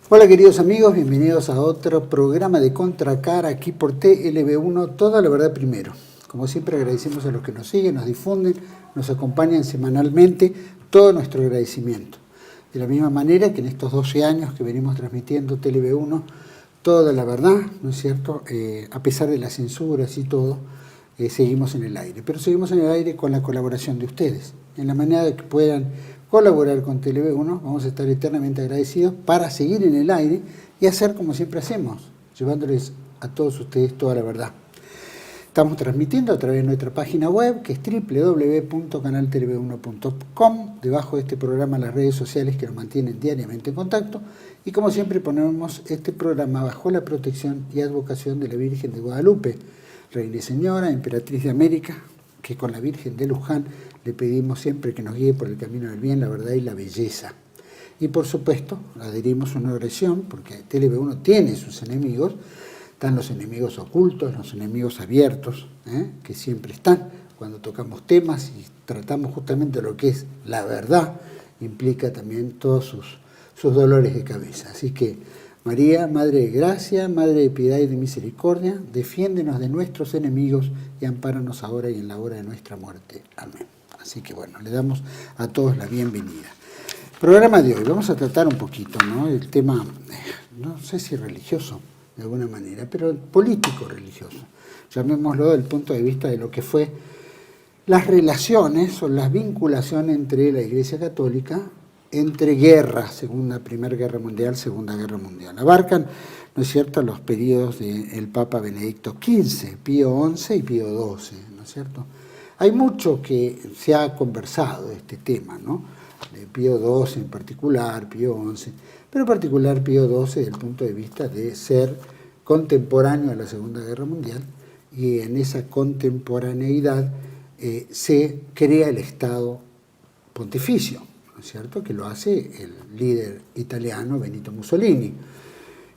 Hola queridos amigos, bienvenidos a otro programa de Contracara aquí por TLB1, toda la verdad primero. Como siempre agradecemos a los que nos siguen, nos difunden, nos acompañan semanalmente, todo nuestro agradecimiento. De la misma manera que en estos 12 años que venimos transmitiendo TLB1, toda la verdad, ¿no es cierto? A pesar de las censuras y todo, seguimos en el aire. Pero seguimos en el aire con la colaboración de ustedes. En la manera de que puedan colaborar con TLB1, vamos a estar eternamente agradecidos para seguir en el aire y hacer como siempre hacemos, llevándoles a todos ustedes toda la verdad. Estamos transmitiendo a través de nuestra página web, que es www.canaltelv1.com. Debajo de este programa las redes sociales que nos mantienen diariamente en contacto. Y como siempre ponemos este programa bajo la protección y advocación de la Virgen de Guadalupe, Reina y Señora, Emperatriz de América, que con la Virgen de Luján le pedimos siempre que nos guíe por el camino del bien, la verdad y la belleza. Y por supuesto, adherimos una oración, porque TLB1 tiene sus enemigos. Están los enemigos ocultos, los enemigos abiertos, que siempre están cuando tocamos temas y tratamos justamente lo que es la verdad, implica también todos sus dolores de cabeza. Así que, María, Madre de Gracia, Madre de Piedad y de Misericordia, defiéndenos de nuestros enemigos y ampáranos ahora y en la hora de nuestra muerte. Amén. Así que bueno, le damos a todos la bienvenida. Programa de hoy, vamos a tratar un poquito, ¿no? El tema, no sé si religioso, de alguna manera, pero político-religioso. Llamémoslo desde el punto de vista de lo que fue las relaciones o las vinculaciones entre la Iglesia Católica, entre guerras, Primera Guerra Mundial, Segunda Guerra Mundial. Abarcan, ¿no es cierto?, los periodos del Papa Benedicto XV, Pío XI y Pío XII, ¿no es cierto? Hay mucho que se ha conversado de este tema, ¿no? De Pío XII en particular, Pío XI, pero en particular Pío XII desde el punto de vista de ser contemporáneo a la Segunda Guerra Mundial, y en esa contemporaneidad se crea el Estado Pontificio, ¿no es cierto?, que lo hace el líder italiano Benito Mussolini.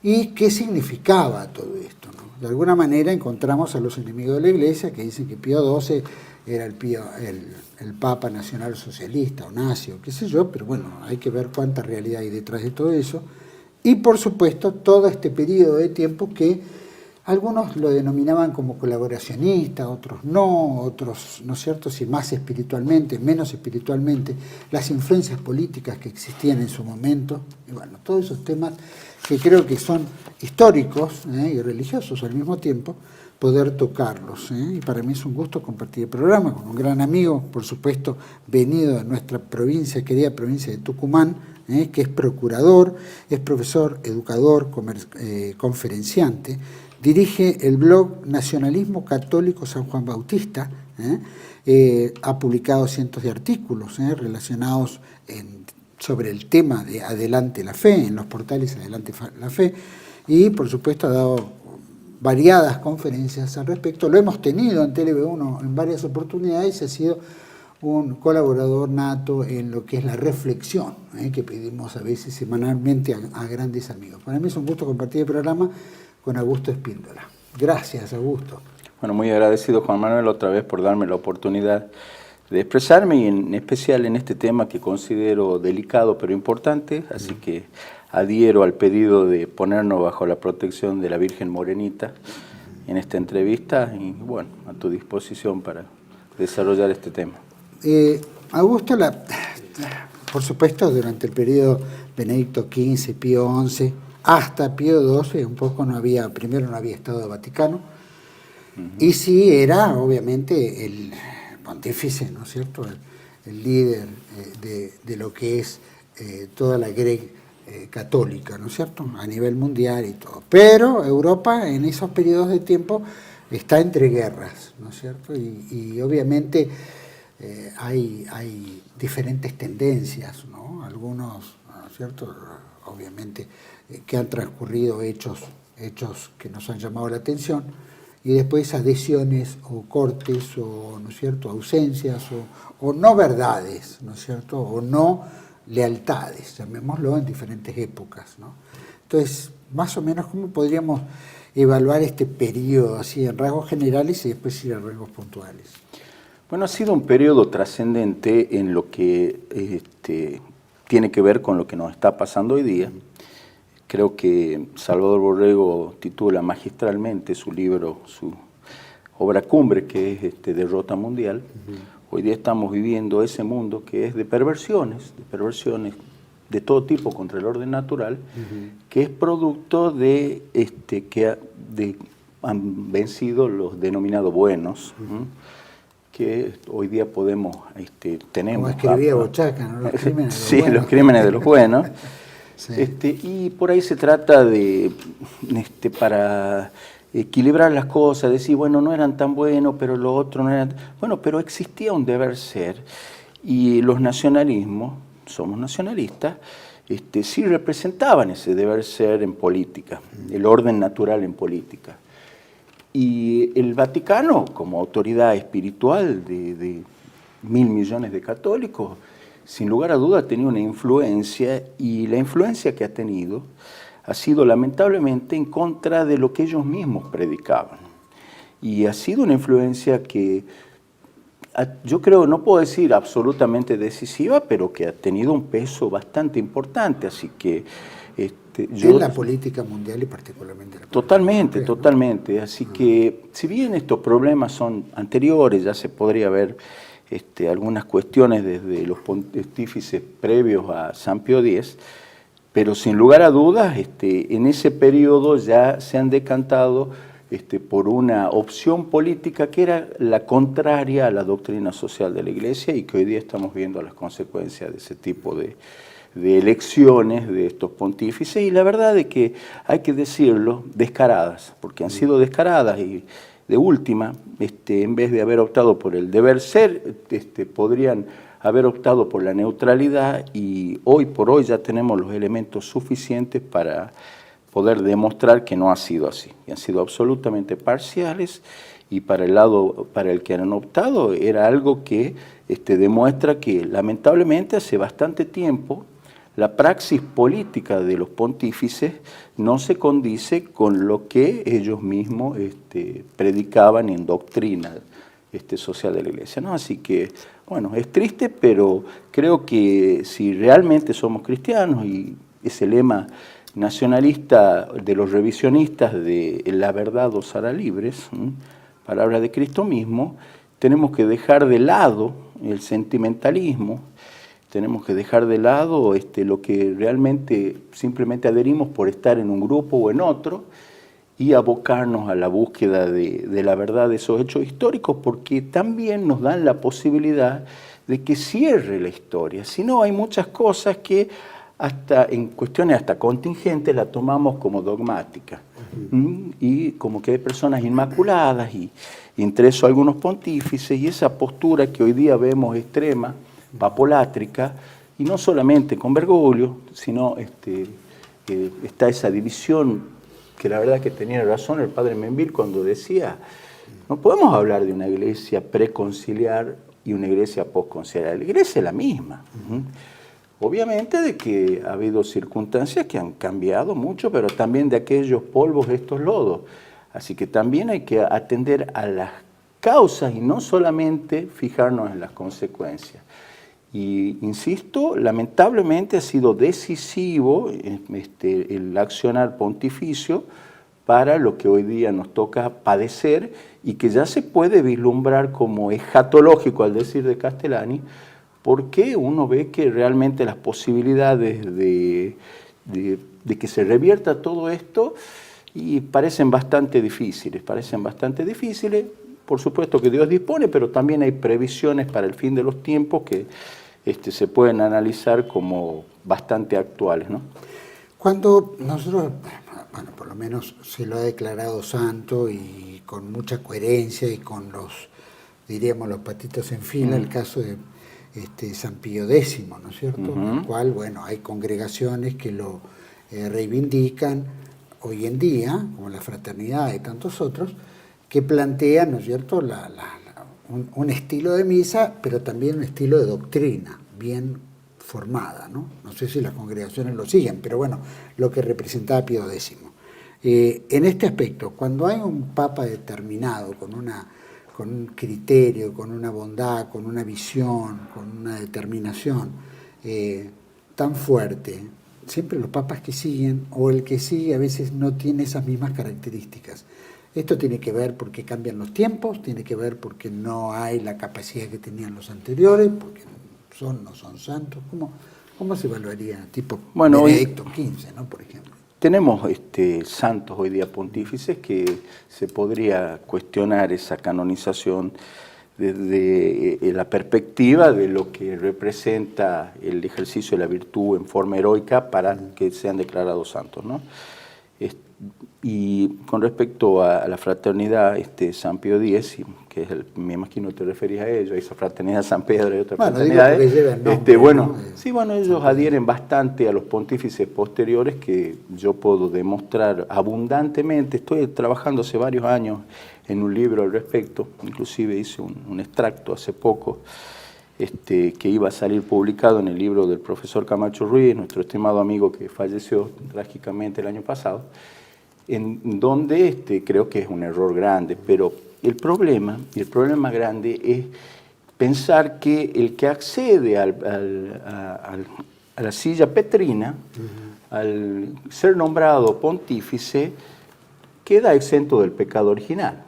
¿Y qué significaba todo esto, no? De alguna manera encontramos a los enemigos de la Iglesia que dicen que Pío XII era el Papa nacional socialista o nazi o qué sé yo, pero bueno, hay que ver cuánta realidad hay detrás de todo eso. Y por supuesto todo este periodo de tiempo que algunos lo denominaban como colaboracionista, otros no, otros, ¿no es cierto?, si más espiritualmente, menos espiritualmente, las influencias políticas que existían en su momento, y bueno, todos esos temas que creo que son históricos y religiosos al mismo tiempo, poder tocarlos. Y para mí es un gusto compartir el programa con un gran amigo, por supuesto, venido de nuestra provincia, querida provincia de Tucumán, que es procurador, es profesor, educador, conferenciante, dirige el blog Nacionalismo Católico San Juan Bautista, ha publicado cientos de artículos relacionados sobre el tema de Adelante la Fe, en los portales Adelante la Fe, y por supuesto ha dado variadas conferencias al respecto. Lo hemos tenido en TLB1 en varias oportunidades y ha sido un colaborador nato en lo que es la reflexión, que pedimos a veces semanalmente a grandes amigos. Para mí es un gusto compartir el programa con Augusto Espíndola. Gracias, Augusto. Bueno, muy agradecido, Juan Manuel, otra vez por darme la oportunidad de expresarme, y en especial en este tema que considero delicado pero importante, así que adhiero al pedido de ponernos bajo la protección de la Virgen Morenita en esta entrevista y bueno, a tu disposición para desarrollar este tema. Augusto, por supuesto, durante el periodo Benedicto XV, Pío XI, hasta Pío XII, un poco primero no había Estado Vaticano, y sí era obviamente el pontífice, ¿no es cierto?, el líder de lo que es toda la Grey católica, ¿no es cierto?, a nivel mundial y todo. Pero Europa en esos periodos de tiempo está entre guerras, ¿no es cierto?, y obviamente hay diferentes tendencias, ¿no? Algunos, ¿no es cierto?, obviamente que han transcurrido hechos que nos han llamado la atención, y después adhesiones o cortes o, ¿no es cierto?, ausencias o no verdades, ¿no es cierto?, o no lealtades, llamémoslo, en diferentes épocas, ¿no? Entonces, más o menos, ¿cómo podríamos evaluar este periodo así en rasgos generales y después ir a rasgos puntuales? Bueno, ha sido un periodo trascendente en lo que tiene que ver con lo que nos está pasando hoy día, creo que Salvador Borrego titula magistralmente su libro, su obra cumbre, que es Derrota Mundial. Hoy día estamos viviendo ese mundo que es de perversiones de todo tipo contra el orden natural, que es producto de que han vencido los denominados buenos, que hoy día tenemos. Como escribía Bochaca, ¿no? Los crímenes de los sí, buenos. Los crímenes de los buenos. Sí. Y por ahí se trata de, para equilibrar las cosas, decir, bueno, no eran tan buenos, pero lo otro no eran. Bueno, pero existía un deber ser, y los nacionalismos, somos nacionalistas, sí representaban ese deber ser en política, el orden natural en política. Y el Vaticano, como autoridad espiritual de 1.000 millones de católicos, sin lugar a duda ha tenido una influencia, y la influencia que ha tenido ha sido lamentablemente en contra de lo que ellos mismos predicaban. Y ha sido una influencia que yo creo, no puedo decir absolutamente decisiva, pero que ha tenido un peso bastante importante. Así que en la política mundial y particularmente en la totalmente, política, ¿no? totalmente. Así que, si bien estos problemas son anteriores, ya se podría ver algunas cuestiones desde los pontífices previos a San Pío X, pero sin lugar a dudas, en ese periodo ya se han decantado por una opción política que era la contraria a la doctrina social de la Iglesia, y que hoy día estamos viendo las consecuencias de ese tipo de elecciones de estos pontífices, y la verdad es que hay que decirlo, descaradas, porque han sido descaradas, y de última, en vez de haber optado por el deber ser, podrían haber optado por la neutralidad, y hoy por hoy ya tenemos los elementos suficientes para poder demostrar que no ha sido así, y han sido absolutamente parciales, y para el lado para el que han optado era algo que demuestra que lamentablemente hace bastante tiempo la praxis política de los pontífices no se condice con lo que ellos mismos predicaban en doctrina social de la Iglesia, ¿no? Así que, bueno, es triste, pero creo que si realmente somos cristianos, y ese lema nacionalista de los revisionistas de la verdad os hará libres, palabra de Cristo mismo, tenemos que dejar de lado el sentimentalismo, tenemos que dejar de lado lo que realmente simplemente adherimos por estar en un grupo o en otro, y abocarnos a la búsqueda de la verdad de esos hechos históricos, porque también nos dan la posibilidad de que cierre la historia. Si no, hay muchas cosas que hasta en cuestiones hasta contingentes la tomamos como dogmática, y como que hay personas inmaculadas, y entre eso algunos pontífices, y esa postura que hoy día vemos extrema, papolátrica, y no solamente con Bergoglio, sino está esa división, que la verdad que tenía razón el padre Menville cuando decía, no podemos hablar de una iglesia preconciliar y una iglesia postconciliar, la iglesia es la misma. Obviamente de que ha habido circunstancias que han cambiado mucho, pero también de aquellos polvos estos lodos. Así que también hay que atender a las causas y no solamente fijarnos en las consecuencias. Y insisto, lamentablemente ha sido decisivo el accionar pontificio para lo que hoy día nos toca padecer, y que ya se puede vislumbrar como escatológico al decir de Castellani, porque uno ve que realmente las posibilidades de que se revierta todo esto y parecen bastante difíciles, Por supuesto que Dios dispone, pero también hay previsiones para el fin de los tiempos que se pueden analizar como bastante actuales, ¿no? Cuando nosotros, bueno, por lo menos se lo ha declarado santo y con mucha coherencia y con diríamos, los patitos en fila, el caso de San Pío X, ¿no es cierto? En el cual, bueno, hay congregaciones que lo reivindican hoy en día, como la Fraternidad y tantos otros, que plantean, ¿no es cierto?, un estilo de misa, pero también un estilo de doctrina bien formada, ¿no? No sé si las congregaciones lo siguen, pero bueno, lo que representaba Pío X. En este aspecto, cuando hay un papa determinado, con un criterio, con una bondad, con una visión, con una determinación tan fuerte, siempre los papas que siguen, o el que sigue a veces no tiene esas mismas características. Esto tiene que ver porque cambian los tiempos, tiene que ver porque no hay la capacidad que tenían los anteriores, porque no son santos. ¿Cómo se evaluaría? Tipo Benedicto XV, ¿no? Por ejemplo. Tenemos santos hoy día pontífices que se podría cuestionar esa canonización desde la perspectiva de lo que representa el ejercicio de la virtud en forma heroica para que sean declarados santos, ¿no? Y con respecto a la fraternidad, San Pío X, que es me imagino te referís a ello, esa fraternidad San Pedro y otras fraternidades, ellos adhieren bastante a los pontífices posteriores, que yo puedo demostrar abundantemente. Estoy trabajando hace varios años en un libro al respecto, inclusive hice un extracto hace poco, que iba a salir publicado en el libro del profesor Camacho Ruiz, nuestro estimado amigo que falleció trágicamente el año pasado, en donde creo que es un error grande, pero el problema grande es pensar que el que accede a la silla petrina, al ser nombrado pontífice, queda exento del pecado original.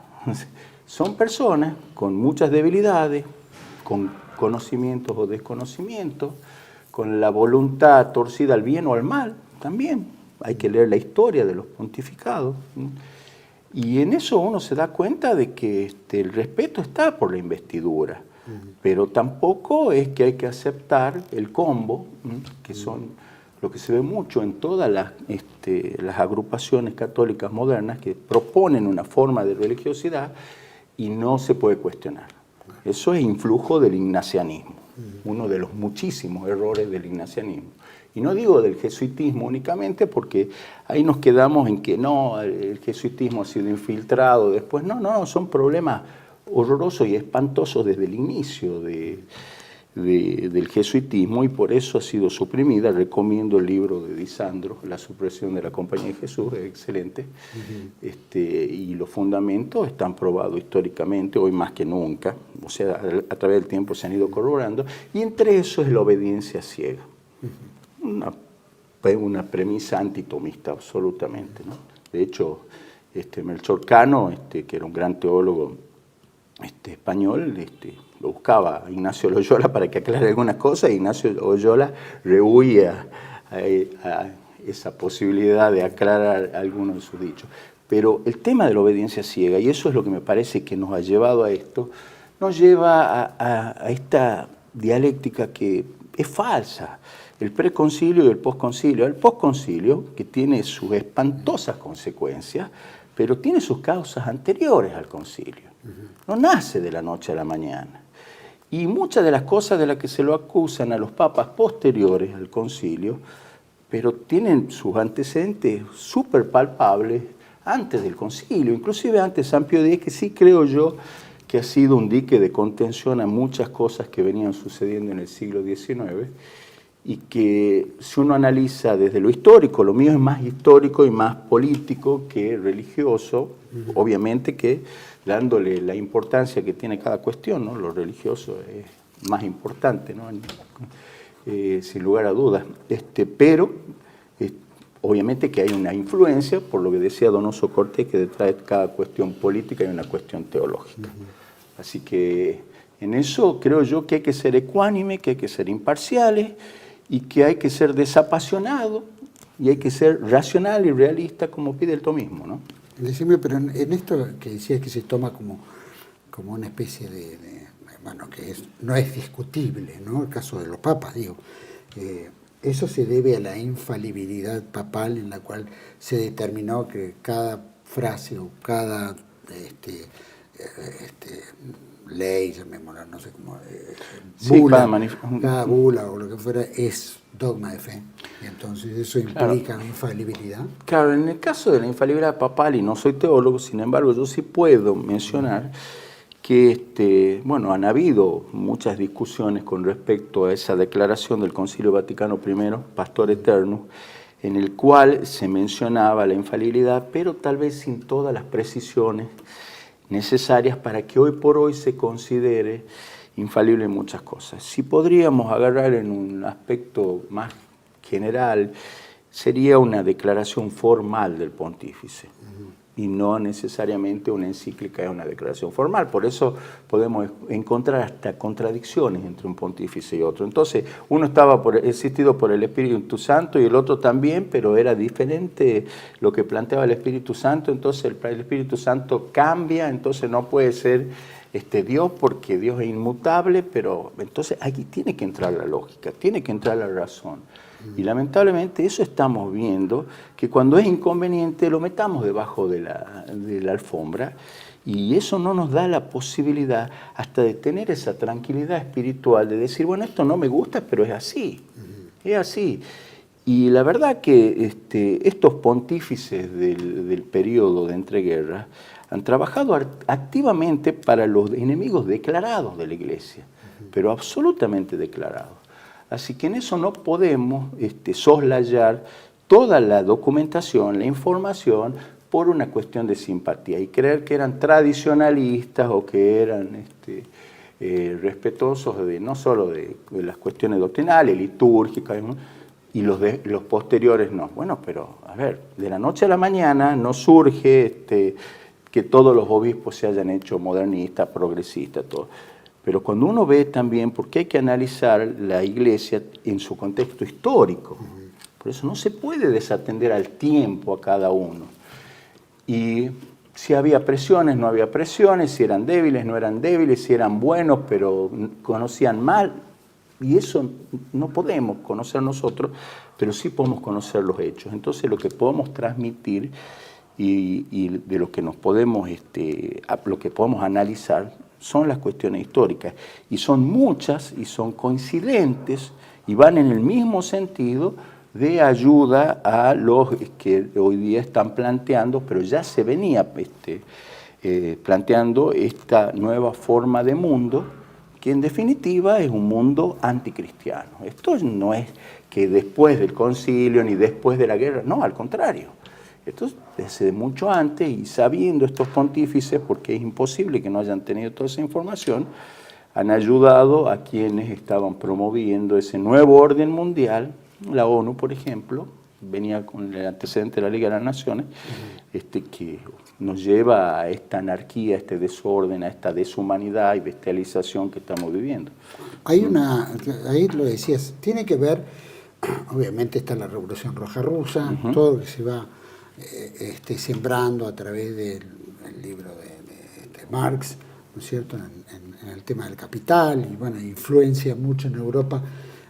Son personas con muchas debilidades, con conocimientos o desconocimientos, con la voluntad torcida al bien o al mal también. Hay que leer la historia de los pontificados. Y en eso uno se da cuenta de que el respeto está por la investidura, pero tampoco es que hay que aceptar el combo, que son lo que se ve mucho en todas las agrupaciones católicas modernas que proponen una forma de religiosidad y no se puede cuestionar. Eso es influjo del ignacianismo, uno de los muchísimos errores del ignacianismo. Y no digo del jesuitismo únicamente, porque ahí nos quedamos en que no, el jesuitismo ha sido infiltrado después. No, son problemas horrorosos y espantosos desde el inicio del jesuitismo, y por eso ha sido suprimida. Recomiendo el libro de Disandro, La supresión de la Compañía de Jesús, es excelente. Y los fundamentos están probados históricamente, hoy más que nunca, o sea, a través del tiempo se han ido corroborando, y entre eso es la obediencia ciega. Una premisa antitomista absolutamente, ¿no? De hecho, Melchor Cano, que era un gran teólogo español, lo buscaba a Ignacio Loyola para que aclare algunas cosas, y Ignacio Loyola rehuía a esa posibilidad de aclarar algunos de sus dichos. Pero el tema de la obediencia ciega, y eso es lo que me parece que nos ha llevado a esto, nos lleva a esta dialéctica que es falsa. El preconcilio y el posconcilio. El posconcilio, que tiene sus espantosas consecuencias, pero tiene sus causas anteriores al concilio. No nace de la noche a la mañana. Y muchas de las cosas de las que se lo acusan a los papas posteriores al concilio, pero tienen sus antecedentes súper palpables antes del concilio, inclusive antes de San Pío X, que sí creo yo que ha sido un dique de contención a muchas cosas que venían sucediendo en el siglo XIX, y que si uno analiza desde lo histórico, lo mío es más histórico y más político que religioso, obviamente que dándole la importancia que tiene cada cuestión, ¿no? Lo religioso es más importante, ¿no? Sin lugar a dudas, pero obviamente que hay una influencia, por lo que decía Donoso Cortés, que detrás de cada cuestión política hay una cuestión teológica. Así que en eso creo yo que hay que ser ecuánime, que hay que ser imparciales, y que hay que ser desapasionado y hay que ser racional y realista, como pide el tomismo, ¿no? Decime, pero en esto que decías que se toma como una especie bueno, que no es discutible, ¿no? El caso de los papas, digo, eso se debe a la infalibilidad papal, en la cual se determinó que cada frase o cada ley, llamémosla, no sé cómo, bula, cada bula o lo que fuera es dogma de fe. Y entonces eso implica una infalibilidad. Claro, en el caso de la infalibilidad papal, y no soy teólogo, sin embargo, yo sí puedo mencionar que han habido muchas discusiones con respecto a esa declaración del Concilio Vaticano I, Pastor Eterno, en el cual se mencionaba la infalibilidad, pero tal vez sin todas las precisiones necesarias para que hoy por hoy se considere infalible en muchas cosas. Si podríamos agarrar en un aspecto más general, sería una declaración formal del pontífice. Y no necesariamente una encíclica es una declaración formal. Por eso podemos encontrar hasta contradicciones entre un pontífice y otro. Entonces, uno estaba existido por el Espíritu Santo y el otro también, pero era diferente lo que planteaba el Espíritu Santo. Entonces, el Espíritu Santo cambia, entonces no puede ser Dios porque Dios es inmutable, pero entonces aquí tiene que entrar la lógica, tiene que entrar la razón. Y lamentablemente eso estamos viendo, que cuando es inconveniente lo metamos debajo de la alfombra y eso no nos da la posibilidad hasta de tener esa tranquilidad espiritual de decir, bueno, esto no me gusta, pero es así, es así. Y la verdad que estos pontífices del periodo de entreguerras han trabajado activamente para los enemigos declarados de la Iglesia, pero absolutamente declarados. Así que en eso no podemos soslayar toda la documentación, la información, por una cuestión de simpatía y creer que eran tradicionalistas o que eran respetuosos no solo de las cuestiones doctrinales, litúrgicas, y los posteriores no. Bueno, pero a ver, de la noche a la mañana no surge que todos los obispos se hayan hecho modernistas, progresistas, todo. Pero cuando uno ve también, porque hay que analizar la Iglesia en su contexto histórico, por eso no se puede desatender al tiempo a cada uno. Y si había presiones, no había presiones, si eran débiles, no eran débiles, si eran buenos, pero conocían mal. Y eso no podemos conocer nosotros, pero sí podemos conocer los hechos. Entonces lo que podemos transmitir y de lo que nos podemos, lo que podemos analizar, son las cuestiones históricas, y son muchas y son coincidentes y van en el mismo sentido de ayuda a los que hoy día están planteando, pero ya se venía planteando esta nueva forma de mundo, que en definitiva es un mundo anticristiano. Esto no es que después del concilio ni después de la guerra, no, al contrario. Esto es desde mucho antes, y sabiendo estos pontífices, porque es imposible que no hayan tenido toda esa información, han ayudado a quienes estaban promoviendo ese nuevo orden mundial. La ONU, por ejemplo, venía con el antecedente de la Liga de las Naciones, que nos lleva a esta anarquía, a este desorden, a esta deshumanidad y bestialización que estamos viviendo. Ahí lo decías, tiene que ver, obviamente está la Revolución Roja Rusa, todo lo que se va sembrando a través del libro de Marx, ¿no es cierto?, en el tema del capital, y bueno, influencia mucho en Europa.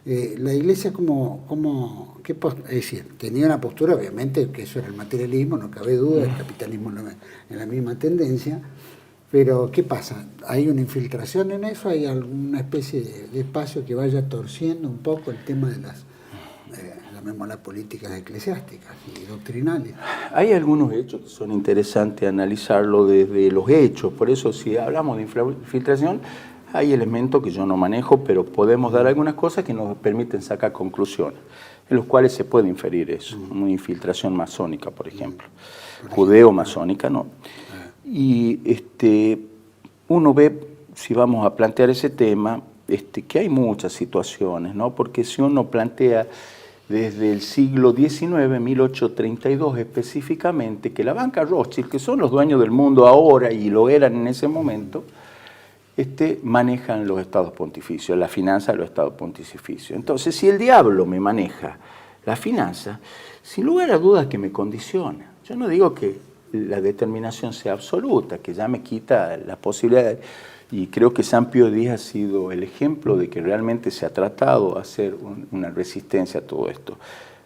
La Iglesia es decir, tenía una postura, obviamente, que eso era el materialismo, no cabe duda, el capitalismo en la misma tendencia, pero ¿qué pasa? ¿Hay una infiltración en eso? ¿Hay alguna especie de espacio que vaya torciendo un poco el tema de las llamémoslas políticas eclesiásticas y doctrinales? Hay algunos hechos que son interesantes analizarlo desde los hechos, por eso si hablamos de infiltración, hay elementos que yo no manejo, pero podemos dar algunas cosas que nos permiten sacar conclusiones, en los cuales se puede inferir eso, una infiltración masónica, por ejemplo, judeo-masónica, ¿no? Y uno ve, si vamos a plantear ese tema, que hay muchas situaciones, ¿no? Porque si uno plantea desde el siglo XIX, 1832 específicamente, que la banca Rothschild, que son los dueños del mundo ahora y lo eran en ese momento, manejan los estados pontificios, la finanza de los estados pontificios. Entonces, si el diablo me maneja la finanza, sin lugar a dudas que me condiciona. Yo no digo que la determinación sea absoluta, que ya me quita la posibilidad, y creo que San Pío X ha sido el ejemplo de que realmente se ha tratado de hacer una resistencia a todo esto.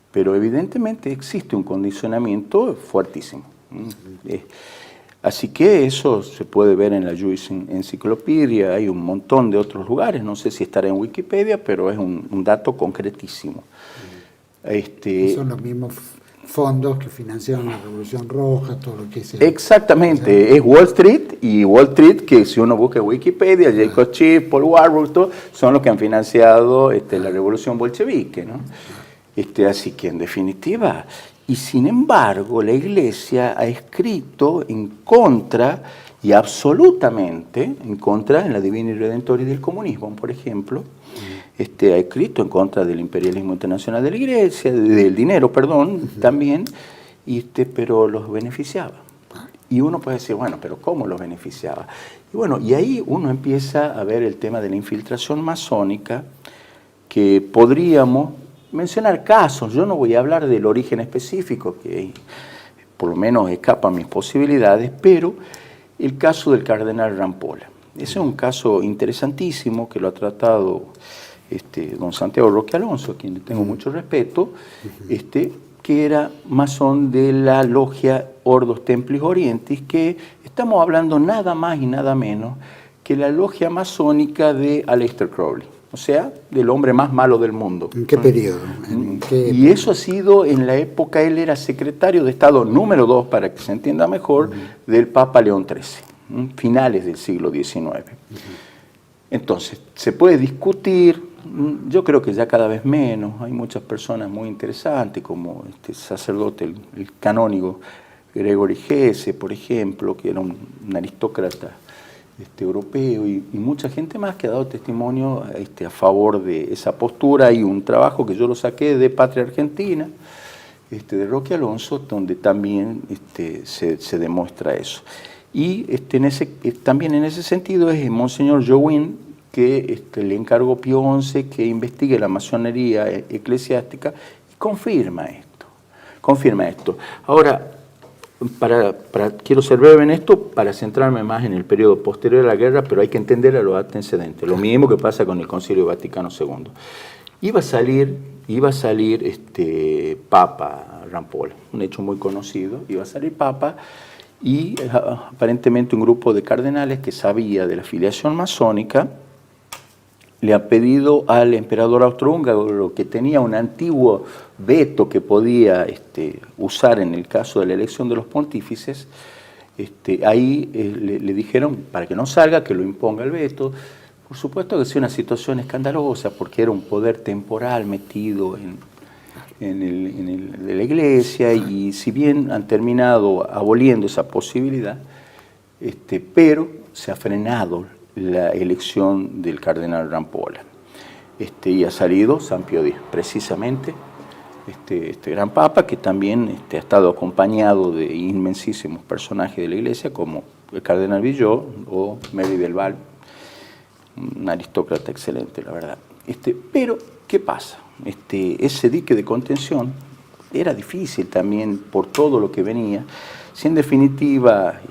Pero evidentemente existe un condicionamiento fuertísimo. Así que eso se puede ver en la Jewish Encyclopedia, hay un montón de otros lugares, no sé si estará en Wikipedia, pero es un dato concretísimo. Son los mismos fondos que financiaron la Revolución Roja, todo lo que es... Exactamente, es Wall Street, y Wall Street, que si uno busca en Wikipedia, Jacob Schiff, Paul Warburg, son los que han financiado la Revolución Bolchevique, ¿no? Así que en definitiva... Y sin embargo, la Iglesia ha escrito en contra, y absolutamente en contra, en la Divina y Redentoris del comunismo, por ejemplo, ha escrito en contra del imperialismo internacional de la Iglesia, del dinero, perdón, también, pero los beneficiaba. Y uno puede decir, bueno, pero ¿cómo los beneficiaba? Y bueno, y ahí uno empieza a ver el tema de la infiltración masónica, que podríamos mencionar casos. Yo no voy a hablar del origen específico, que por lo menos escapa a mis posibilidades, pero el caso del cardenal Rampolla. Ese es un caso interesantísimo que lo ha tratado don Santiago Roque Alonso, a quien le tengo mucho respeto, que era masón de la logia Ordos Templis Orientis, que estamos hablando nada más y nada menos que la logia masónica de Aleister Crowley, o sea, del hombre más malo del mundo. ¿En qué periodo? Y eso ha sido en la época, él era secretario de Estado número 2, para que se entienda mejor, del Papa León XIII, finales del siglo XIX. Entonces, se puede discutir, yo creo que ya cada vez menos, hay muchas personas muy interesantes, como este sacerdote, el canónigo Gregory Hesse, por ejemplo, que era un aristócrata europeo, y mucha gente más que ha dado testimonio a favor de esa postura. Hay un trabajo que yo lo saqué de Patria Argentina, de Roque Alonso, donde también se demuestra eso. Y también en ese sentido es Monseñor Jowin, que le encargó Pío XI que investigue la masonería eclesiástica y confirma esto. Ahora, quiero ser breve en esto para centrarme más en el periodo posterior a la guerra, pero hay que entender a los antecedentes. Lo mismo que pasa con el Concilio Vaticano II. Iba a salir Papa Rampolla, un hecho muy conocido. Iba a salir Papa y aparentemente un grupo de cardenales que sabía de la filiación masónica le ha pedido al emperador austrohúngaro, que tenía un antiguo veto que podía usar en el caso de la elección de los pontífices, ahí le dijeron para que no salga, que lo imponga el veto. Por supuesto que es una situación escandalosa, porque era un poder temporal metido de la Iglesia, y si bien han terminado aboliendo esa posibilidad, pero se ha frenado la elección del cardenal Rampolla. Y ha salido San Pío X, precisamente, este gran papa, que también ha estado acompañado de inmensísimos personajes de la Iglesia, como el cardenal Villot o Mary del Val, un aristócrata excelente, la verdad. Pero, ¿qué pasa? Ese dique de contención era difícil también por todo lo que venía. Si en definitiva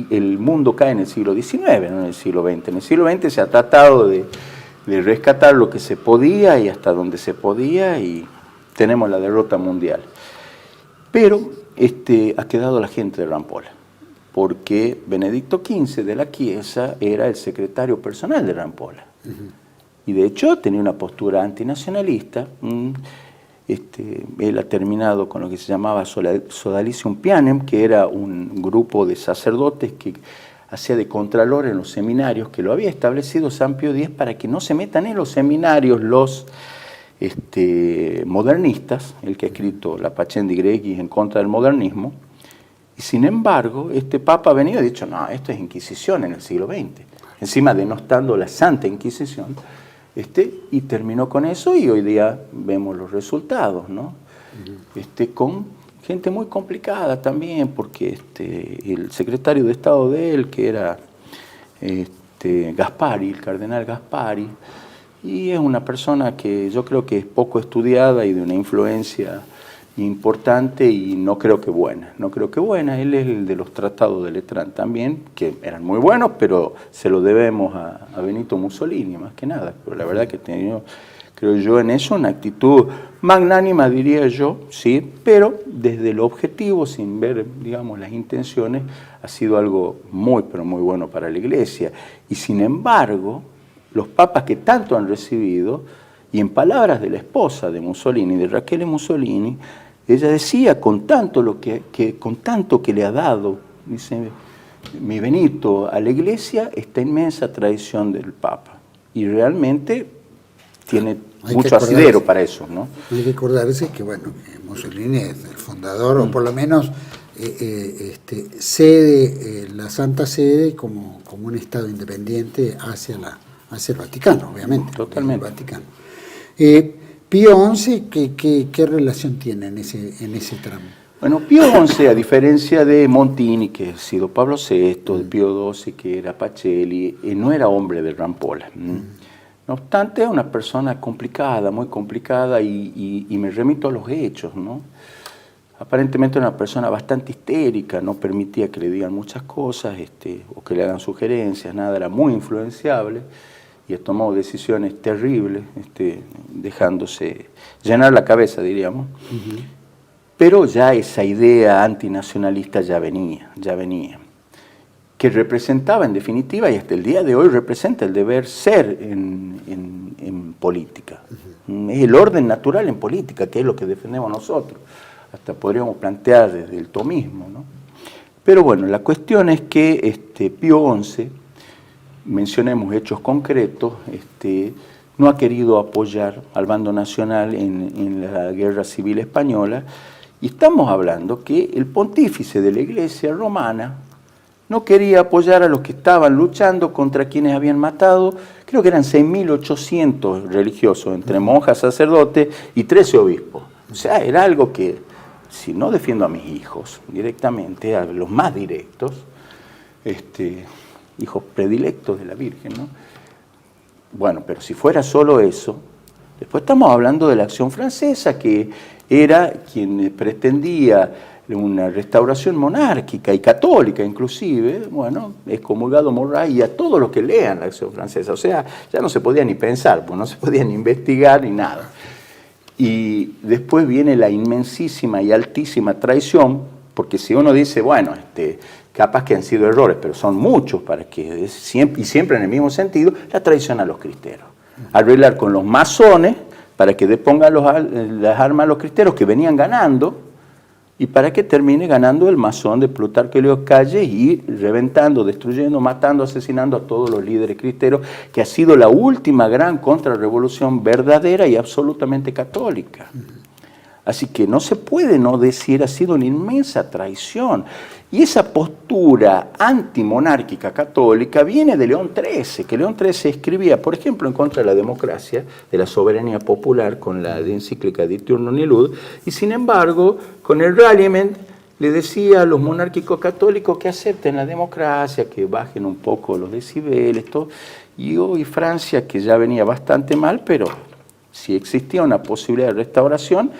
el mundo cae en el siglo XIX, no en el siglo XX. En el siglo XX se ha tratado de rescatar lo que se podía y hasta donde se podía, y tenemos la derrota mundial. Pero ha quedado la gente de Rampolla, porque Benedicto XV de la Chiesa era el secretario personal de Rampolla. Y de hecho tenía una postura antinacionalista. Él ha terminado con lo que se llamaba Sodalicium Pianem, que era un grupo de sacerdotes que hacía de contralor en los seminarios, que lo había establecido San Pío X para que no se metan en los seminarios los modernistas, el que ha escrito la Pacem di Gregis en contra del modernismo. Y sin embargo, este Papa ha venido y ha dicho, no, esto es Inquisición en el siglo XX, encima denostando la Santa Inquisición. Y terminó con eso, y hoy día vemos los resultados, ¿no? Con gente muy complicada también, porque el secretario de Estado de él, que era Gaspari, el cardenal Gaspari, y es una persona que yo creo que es poco estudiada y de una influencia importante, y no creo que buena. Él es el de los tratados de Letrán también, que eran muy buenos, pero se lo debemos a Benito Mussolini, más que nada. Pero la verdad que tenía, creo yo, en eso una actitud magnánima, diría yo, sí, pero desde el objetivo, sin ver, digamos, las intenciones, ha sido algo muy, pero muy bueno para la Iglesia. Y sin embargo, los papas que tanto han recibido, y en palabras de la esposa de Mussolini, de Rachele Mussolini, ella decía, con tanto que le ha dado, dice, mi Benito, a la Iglesia, esta inmensa tradición del Papa. Y realmente tiene mucho asidero para eso, ¿no? Hay que acordarse que, bueno, Mussolini es el fundador, o por lo menos cede la Santa Sede como un Estado independiente hacia hacia el Vaticano, obviamente. Totalmente. El Vaticano. Pío XI, ¿qué relación tiene en ese tramo? Bueno, Pío XI, a diferencia de Montini, que ha sido Pablo VI, de Pío XII, que era Pacelli, no era hombre de rampola. No obstante, es una persona complicada, muy complicada, y me remito a los hechos, ¿no? Aparentemente era una persona bastante histérica, no permitía que le digan muchas cosas, o que le hagan sugerencias, nada, era muy influenciable, y ha tomado decisiones terribles, dejándose llenar la cabeza, diríamos. Pero ya esa idea antinacionalista ya venía, que representaba en definitiva, y hasta el día de hoy representa el deber ser en política. Es el orden natural en política, que es lo que defendemos nosotros. Hasta podríamos plantear desde el tomismo, ¿no? Pero bueno, la cuestión es que Pío XI, mencionemos hechos concretos, no ha querido apoyar al bando nacional en la guerra civil española, y estamos hablando que el pontífice de la Iglesia romana no quería apoyar a los que estaban luchando contra quienes habían matado, creo que eran 6.800 religiosos, entre monjas, sacerdotes y 13 obispos. O sea, era algo que, si no defiendo a mis hijos directamente, a los más directos, hijos predilectos de la Virgen, ¿no? Bueno, pero si fuera solo eso, después estamos hablando de la Acción Francesa, que era quien pretendía una restauración monárquica y católica inclusive, bueno, excomulgado Morray y a todos los que lean la Acción Francesa. O sea, ya no se podía ni pensar, pues no se podía ni investigar ni nada. Y después viene la inmensísima y altísima traición, porque si uno dice, bueno, capaz que han sido errores, pero son muchos, y siempre en el mismo sentido, la traición a los cristeros. Arreglar con los masones para que depongan las armas a los cristeros que venían ganando, y para que termine ganando el masón de Plutarco Elías Calles y reventando, destruyendo, matando, asesinando a todos los líderes cristeros, que ha sido la última gran contrarrevolución verdadera y absolutamente católica. Así que no se puede no decir, ha sido una inmensa traición. Y esa postura antimonárquica católica viene de León XIII, que León XIII escribía, por ejemplo, en contra de la democracia, de la soberanía popular, con la encíclica Diturno Nilud, y sin embargo, con el Ralliement, le decía a los monárquicos católicos que acepten la democracia, que bajen un poco los decibeles, todo. Y hoy Francia, que ya venía bastante mal, pero si existía una posibilidad de restauración,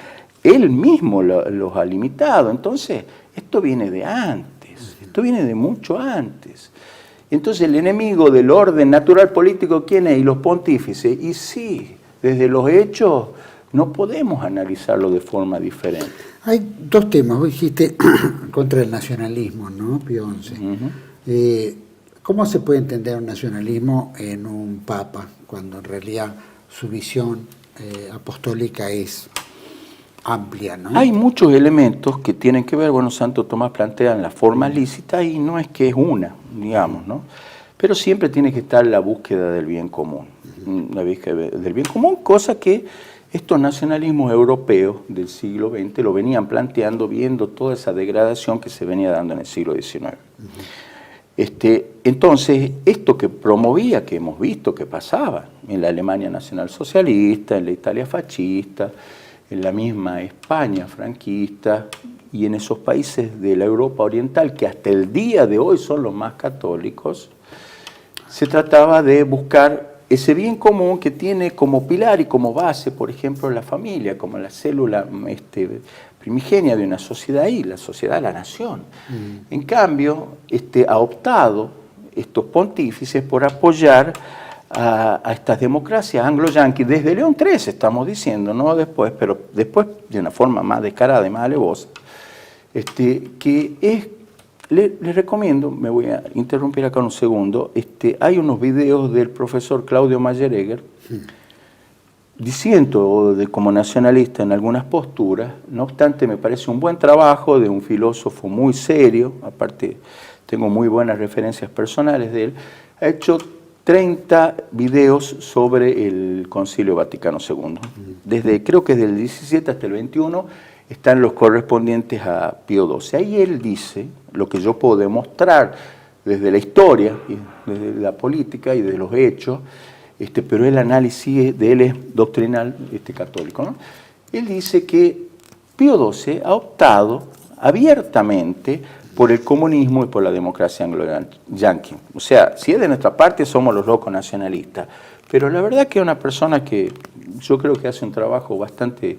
él mismo los ha limitado. Entonces, esto viene de antes, esto viene de mucho antes. Entonces, el enemigo del orden natural político, ¿quién es? Y los pontífices. Y sí, desde los hechos no podemos analizarlo de forma diferente. Hay dos temas, vos dijiste contra el nacionalismo, ¿no? Pío XI. ¿Cómo se puede entender un nacionalismo en un papa, cuando en realidad su visión apostólica es amplia, ¿no? Hay muchos elementos que tienen que ver, bueno, Santo Tomás plantea en la forma lícita y no es que es una, digamos, ¿no? Pero siempre tiene que estar la búsqueda del bien común, la búsqueda del bien común, cosa que estos nacionalismos europeos del siglo XX lo venían planteando viendo toda esa degradación que se venía dando en el siglo XIX. Entonces, esto que promovía, que hemos visto que pasaba en la Alemania nacionalsocialista, en la Italia fascista, en la misma España franquista y en esos países de la Europa oriental que hasta el día de hoy son los más católicos, se trataba de buscar ese bien común que tiene como pilar y como base, por ejemplo, la familia, como la célula primigenia de una sociedad y la sociedad, la nación. En cambio, ha optado estos pontífices por apoyar a estas democracias anglo-yanquis, desde León XIII estamos diciendo, no después, pero después de una forma más descarada y más alevosa, que es, les recomiendo, me voy a interrumpir acá un segundo, hay unos videos del profesor Claudio Mayer-Egger, diciendo como nacionalista en algunas posturas, no obstante me parece un buen trabajo de un filósofo muy serio, aparte tengo muy buenas referencias personales de él, ha hecho 30 videos sobre el Concilio Vaticano II. Creo que desde el 17 hasta el 21 están los correspondientes a Pío XII. Ahí él dice, lo que yo puedo demostrar desde la historia, y desde la política y de los hechos, pero el análisis de él es doctrinal católico, ¿no? Él dice que Pío XII ha optado abiertamente por el comunismo y por la democracia anglo-yanqui. O sea, si es de nuestra parte, somos los locos nacionalistas. Pero la verdad que es una persona que yo creo que hace un trabajo bastante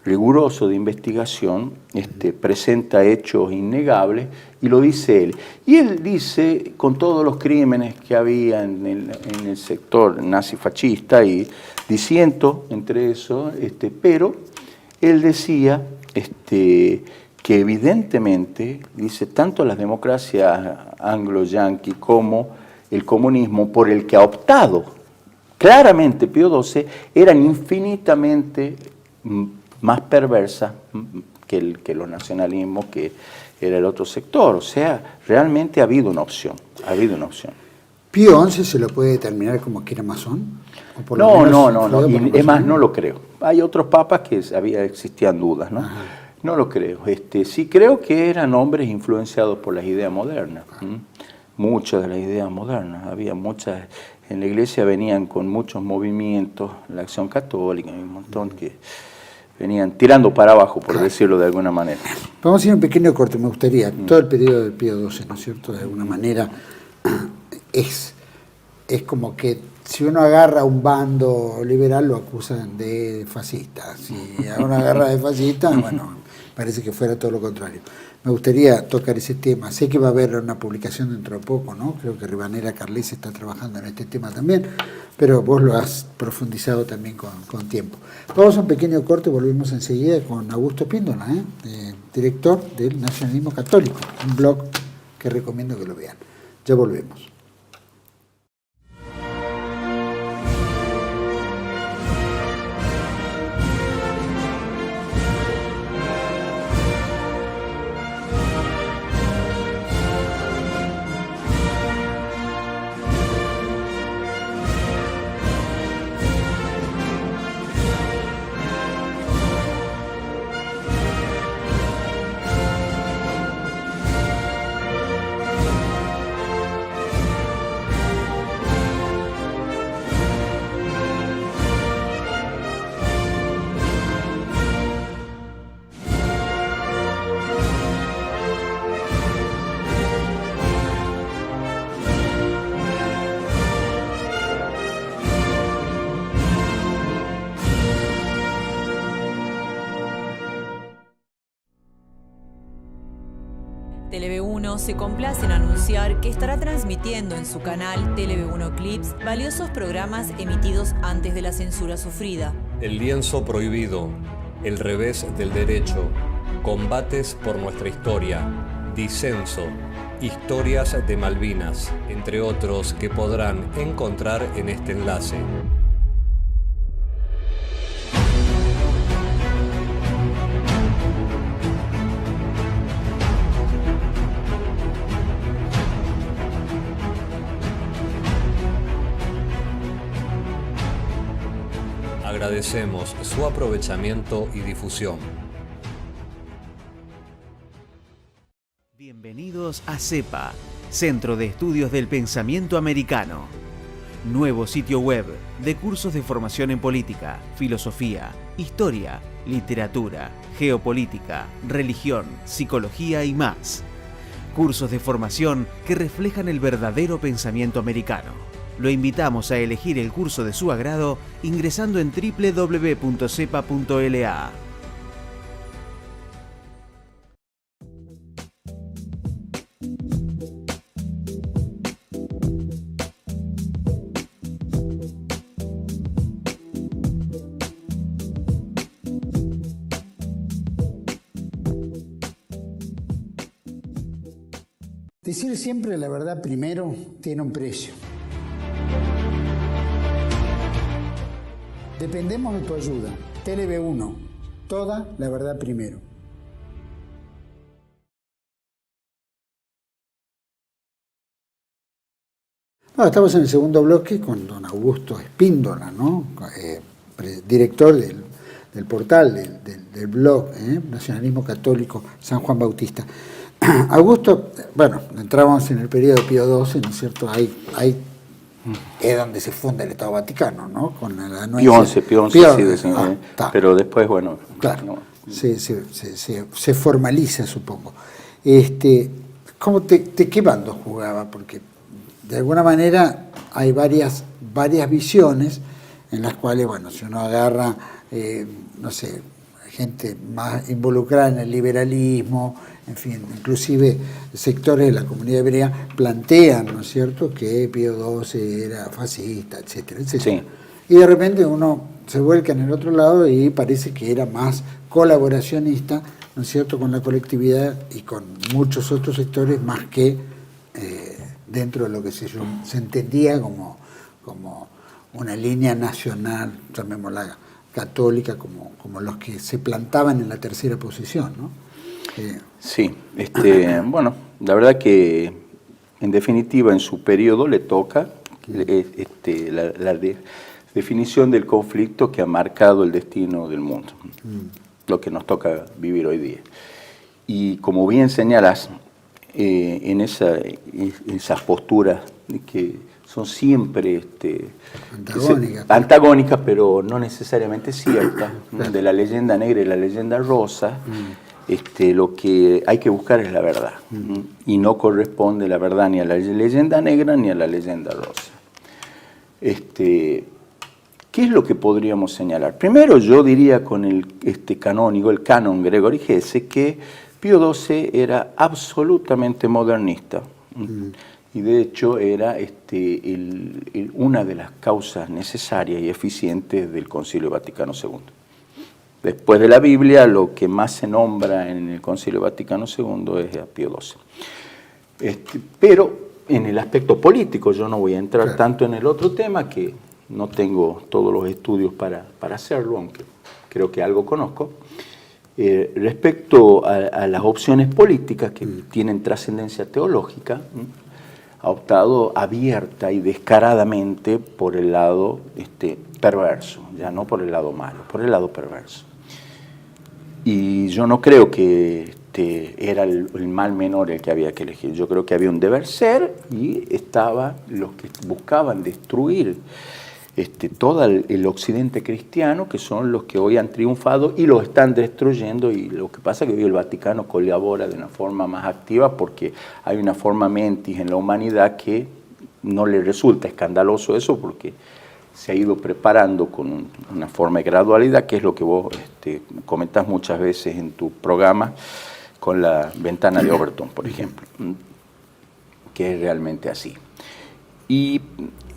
riguroso de investigación, presenta hechos innegables y lo dice él. Y él dice, con todos los crímenes que había en el sector nazifascista, y disiento entre eso, pero él decía que evidentemente, dice, tanto las democracias anglo-yanqui como el comunismo por el que ha optado claramente Pío XII eran infinitamente más perversas que los nacionalismos, que era el otro sector. O sea, realmente ha habido una opción. Ha habido una opción. ¿Pío XI se lo puede determinar como que era masón? No. Y es más, no lo creo. Hay otros papas que existían dudas, ¿no? Ajá. No lo creo. Sí creo que eran hombres influenciados por las ideas modernas. Muchas de las ideas modernas. Había muchas, en la iglesia venían con muchos movimientos, la Acción Católica, un montón que venían tirando para abajo, por decirlo de alguna manera. Vamos a ir a un pequeño corte, me gustaría. Todo el periodo de Pío XII, ¿no es cierto? De alguna manera es como que si uno agarra a un bando liberal lo acusan de fascista. Si uno agarra de fascista, bueno, parece que fuera todo lo contrario. Me gustaría tocar ese tema. Sé que va a haber una publicación dentro de poco, ¿no? Creo que Rivanera Carles está trabajando en este tema también, pero vos lo has profundizado también con tiempo. Vamos a un pequeño corte y volvemos enseguida con Augusto Espíndola, director del Nacionalismo Católico, un blog que recomiendo que lo vean. Ya volvemos. Televe1 se complace en anunciar que estará transmitiendo en su canal Televe1 Clips valiosos programas emitidos antes de la censura sufrida. El lienzo prohibido, El revés del derecho, Combates por nuestra historia, Disenso, Historias de Malvinas, entre otros que podrán encontrar en este enlace. Agradecemos su aprovechamiento y difusión. Bienvenidos a CEPA, Centro de Estudios del Pensamiento Americano. Nuevo sitio web de cursos de formación en política, filosofía, historia, literatura, geopolítica, religión, psicología y más. Cursos de formación que reflejan el verdadero pensamiento americano. Lo invitamos a elegir el curso de su agrado ingresando en www.cepa.la. Decir siempre la verdad primero tiene un precio. Dependemos de tu ayuda. Televe1, toda la verdad primero. Estamos en el segundo bloque con don Augusto Espíndola, ¿no? Director del portal, del blog Nacionalismo Católico San Juan Bautista. Augusto, bueno, entramos en el periodo de Pío XII, ¿no es cierto? Hay es donde se funda el Estado Vaticano, ¿no? Con la Pío XI, sí, pero después, bueno... Claro, no. se formaliza, supongo. ¿Cómo ¿de qué bando jugaba? Porque de alguna manera hay varias visiones en las cuales, bueno, si uno agarra, no sé, gente más involucrada en el liberalismo, en fin, inclusive sectores de la comunidad hebrea plantean, ¿no es cierto?, que Pío XII era fascista, etcétera, etcétera. Sí. Y de repente uno se vuelca en el otro lado y parece que era más colaboracionista, ¿no es cierto?, con la colectividad y con muchos otros sectores, más que dentro de lo que se entendía como una línea nacional, llamémosla católica, como los que se plantaban en la tercera posición, ¿no? Sí, bueno, la verdad que en definitiva en su periodo le toca la definición del conflicto que ha marcado el destino del mundo, lo que nos toca vivir hoy día. Y como bien señalas, en esas posturas que son siempre antagónicas, pero no necesariamente ciertas, ¿no? De la leyenda negra y la leyenda rosa, lo que hay que buscar es la verdad, y no corresponde la verdad ni a la leyenda negra ni a la leyenda rosa. ¿Qué es lo que podríamos señalar? Primero yo diría con el canónigo, el canon Gregory Hesse, que Pío XII era absolutamente modernista, y de hecho era una de las causas necesarias y eficientes del Concilio Vaticano II. Después de la Biblia, lo que más se nombra en el Concilio Vaticano II es a Pío XII. Pero en el aspecto político, yo no voy a entrar tanto en el otro tema, que no tengo todos los estudios para hacerlo, aunque creo que algo conozco. Respecto a las opciones políticas que tienen trascendencia teológica, ha optado abierta y descaradamente por el lado perverso, ya no por el lado malo, por el lado perverso. Y yo no creo que era el mal menor el que había que elegir. Yo creo que había un deber ser y estaba los que buscaban destruir todo el occidente cristiano, que son los que hoy han triunfado y lo están destruyendo, y lo que pasa es que hoy el Vaticano colabora de una forma más activa porque hay una forma mentis en la humanidad que no le resulta escandaloso eso, porque se ha ido preparando con una forma de gradualidad, que es lo que vos comentás muchas veces en tu programa con la ventana de Overton, por ejemplo, que es realmente así. Y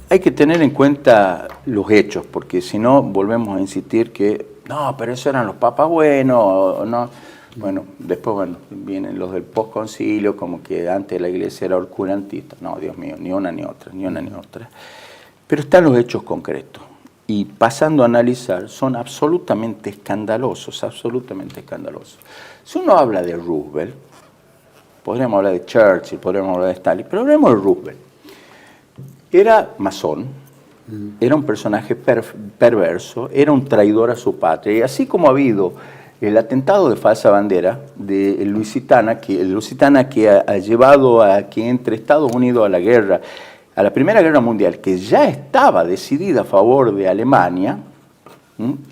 hay que tener en cuenta los hechos, porque si no volvemos a insistir que no, pero esos eran los papas buenos, no. Bueno, después vienen los del postconcilio, como que antes la iglesia era oscurantista. No, Dios mío, ni una ni otra, ni una ni otra. Pero están los hechos concretos. Y pasando a analizar, son absolutamente escandalosos, absolutamente escandalosos. Si uno habla de Roosevelt, podríamos hablar de Churchill, podríamos hablar de Stalin, pero hablemos de Roosevelt. Era masón, era un personaje perverso, era un traidor a su patria, y así como ha habido el atentado de falsa bandera de Lusitana, que ha llevado a que entre Estados Unidos a la guerra, a la Primera Guerra Mundial, que ya estaba decidida a favor de Alemania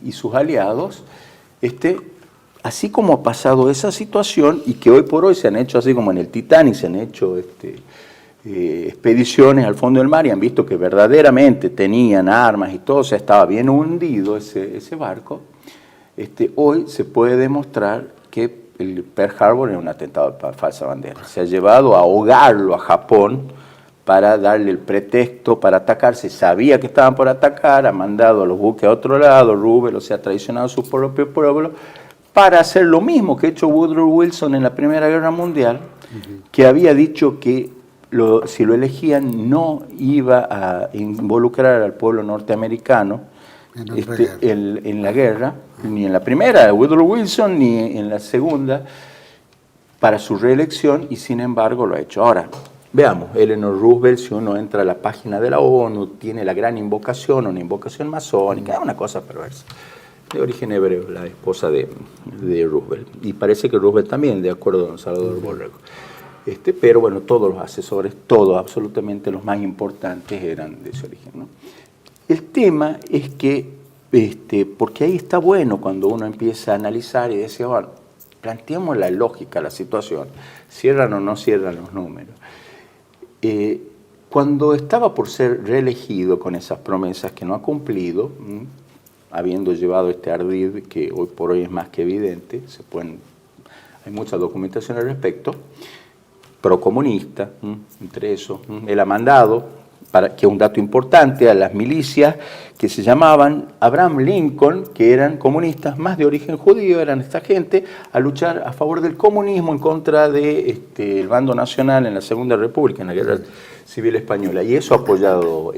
y sus aliados, así como ha pasado esa situación, y que hoy por hoy se han hecho, así como en el Titanic, se han hecho expediciones al fondo del mar y han visto que verdaderamente tenían armas y todo, o sea, estaba bien hundido ese barco. Hoy se puede demostrar que el Pearl Harbor es un atentado de falsa bandera. Se ha llevado a ahogarlo a Japón para darle el pretexto para atacar. Se sabía que estaban por atacar, ha mandado a los buques a otro lado, Roosevelt, o sea, ha traicionado a su propio pueblo, para hacer lo mismo que ha hecho Woodrow Wilson en la Primera Guerra Mundial, que había dicho que si lo elegían no iba a involucrar al pueblo norteamericano en la guerra, ni en la primera, Woodrow Wilson, ni en la segunda, para su reelección, y sin embargo lo ha hecho. Ahora, veamos, Eleanor Roosevelt, si uno entra a la página de la ONU, tiene la gran invocación, una invocación masónica, una cosa perversa, de origen hebreo, la esposa de Roosevelt, y parece que Roosevelt también, de acuerdo con Salvador Borrego. Pero bueno, todos los asesores, todos, absolutamente los más importantes eran de ese origen, ¿no? El tema es que, porque ahí está bueno cuando uno empieza a analizar y decir, bueno, planteemos la lógica, la situación, cierran o no cierran los números. Cuando estaba por ser reelegido con esas promesas que no ha cumplido, habiendo llevado este ardid que hoy por hoy es más que evidente, hay mucha documentación al respecto, procomunista, entre eso, él ha mandado, que es un dato importante, a las milicias que se llamaban Abraham Lincoln, que eran comunistas más de origen judío, eran esta gente, a luchar a favor del comunismo en contra de el bando nacional en la Segunda República, en la Guerra Civil Española, y eso ha apoyado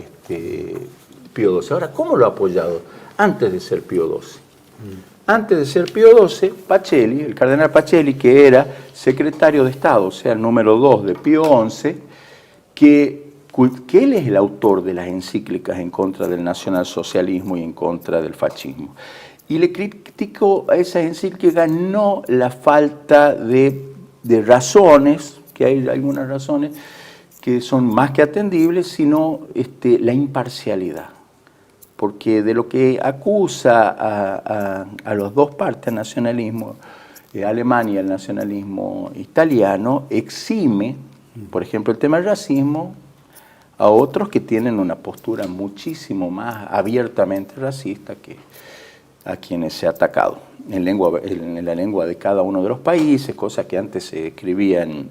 Pío XII. Ahora, ¿cómo lo ha apoyado? Antes de ser Pío XII. Antes de ser Pío XII, Pacelli, el cardenal Pacelli, que era secretario de Estado, o sea, el número 2 de Pío XI, que él es el autor de las encíclicas en contra del nacionalsocialismo y en contra del fascismo. Y le criticó a esas encíclicas no la falta de razones, que hay algunas razones que son más que atendibles, sino la imparcialidad. Porque de lo que acusa a las dos partes, el nacionalismo alemán y el nacionalismo italiano, exime, por ejemplo, el tema del racismo, a otros que tienen una postura muchísimo más abiertamente racista que a quienes se ha atacado en la lengua de cada uno de los países, cosa que antes se escribía en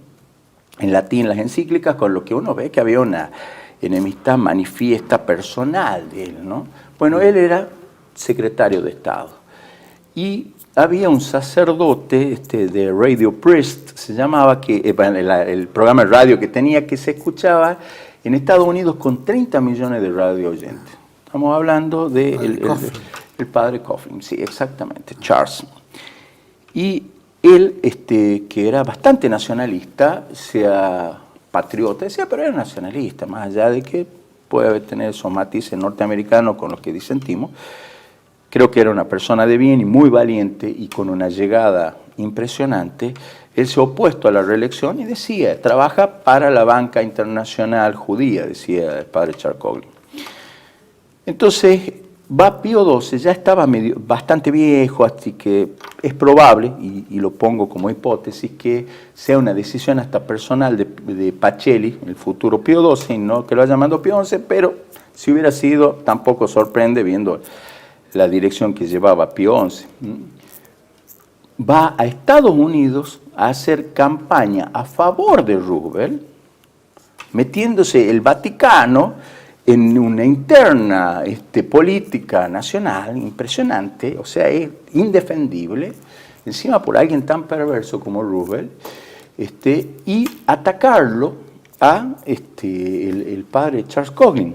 latín las encíclicas, con lo que uno ve que había una enemistad manifiesta personal de él, ¿no? Bueno, él era secretario de Estado y había un sacerdote de Radio Priest, se llamaba, que el programa de radio que tenía, que se escuchaba en Estados Unidos con 30 millones de radio oyentes. Estamos hablando del padre Coughlin, sí, exactamente, Charles. Y él, que era bastante nacionalista, sea patriota, decía, pero era nacionalista, más allá de que puede tener esos matices norteamericanos con los que disentimos. Creo que era una persona de bien y muy valiente y con una llegada impresionante. Él se ha opuesto a la reelección y decía, trabaja para la banca internacional judía, decía el padre Charles Coughlin. Entonces, va Pío XII, ya estaba bastante viejo, así que es probable, y lo pongo como hipótesis, que sea una decisión hasta personal de Pacelli, el futuro Pío XII, no que lo haya llamado Pío XI, pero si hubiera sido, tampoco sorprende viendo la dirección que llevaba Pío XI. Va a Estados Unidos a hacer campaña a favor de Roosevelt, metiéndose el Vaticano en una interna política nacional impresionante, o sea, es indefendible, encima por alguien tan perverso como Roosevelt, y atacarlo a el padre Charles Coughlin.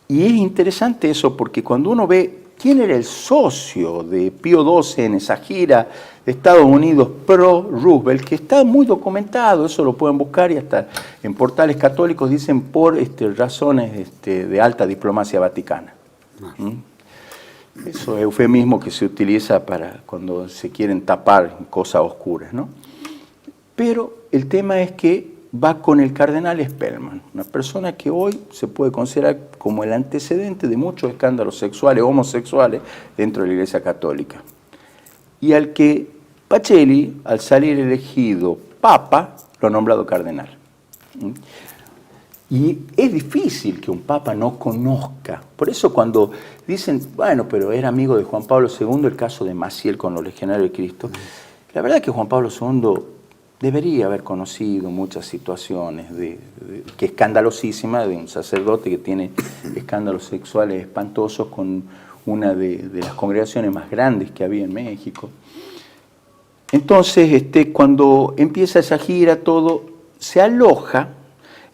Y es interesante eso, porque cuando uno ve quién era el socio de Pío XII en esa gira de Estados Unidos pro-Roosevelt, que está muy documentado, eso lo pueden buscar y hasta en portales católicos dicen por razones de alta diplomacia vaticana. Eso es eufemismo que se utiliza para cuando se quieren tapar cosas oscuras, ¿no? Pero el tema es que va con el cardenal Spellman, una persona que hoy se puede considerar como el antecedente de muchos escándalos sexuales, homosexuales, dentro de la Iglesia Católica. Y al que Pacelli, al salir elegido papa, lo ha nombrado cardenal. Y es difícil que un papa no conozca. Por eso cuando dicen, bueno, pero era amigo de Juan Pablo II, el caso de Maciel con los legionarios de Cristo, la verdad es que Juan Pablo II debería haber conocido muchas situaciones que escandalosísimas de un sacerdote que tiene escándalos sexuales espantosos con una de las congregaciones más grandes que había en México. Entonces, cuando empieza esa gira, todo se aloja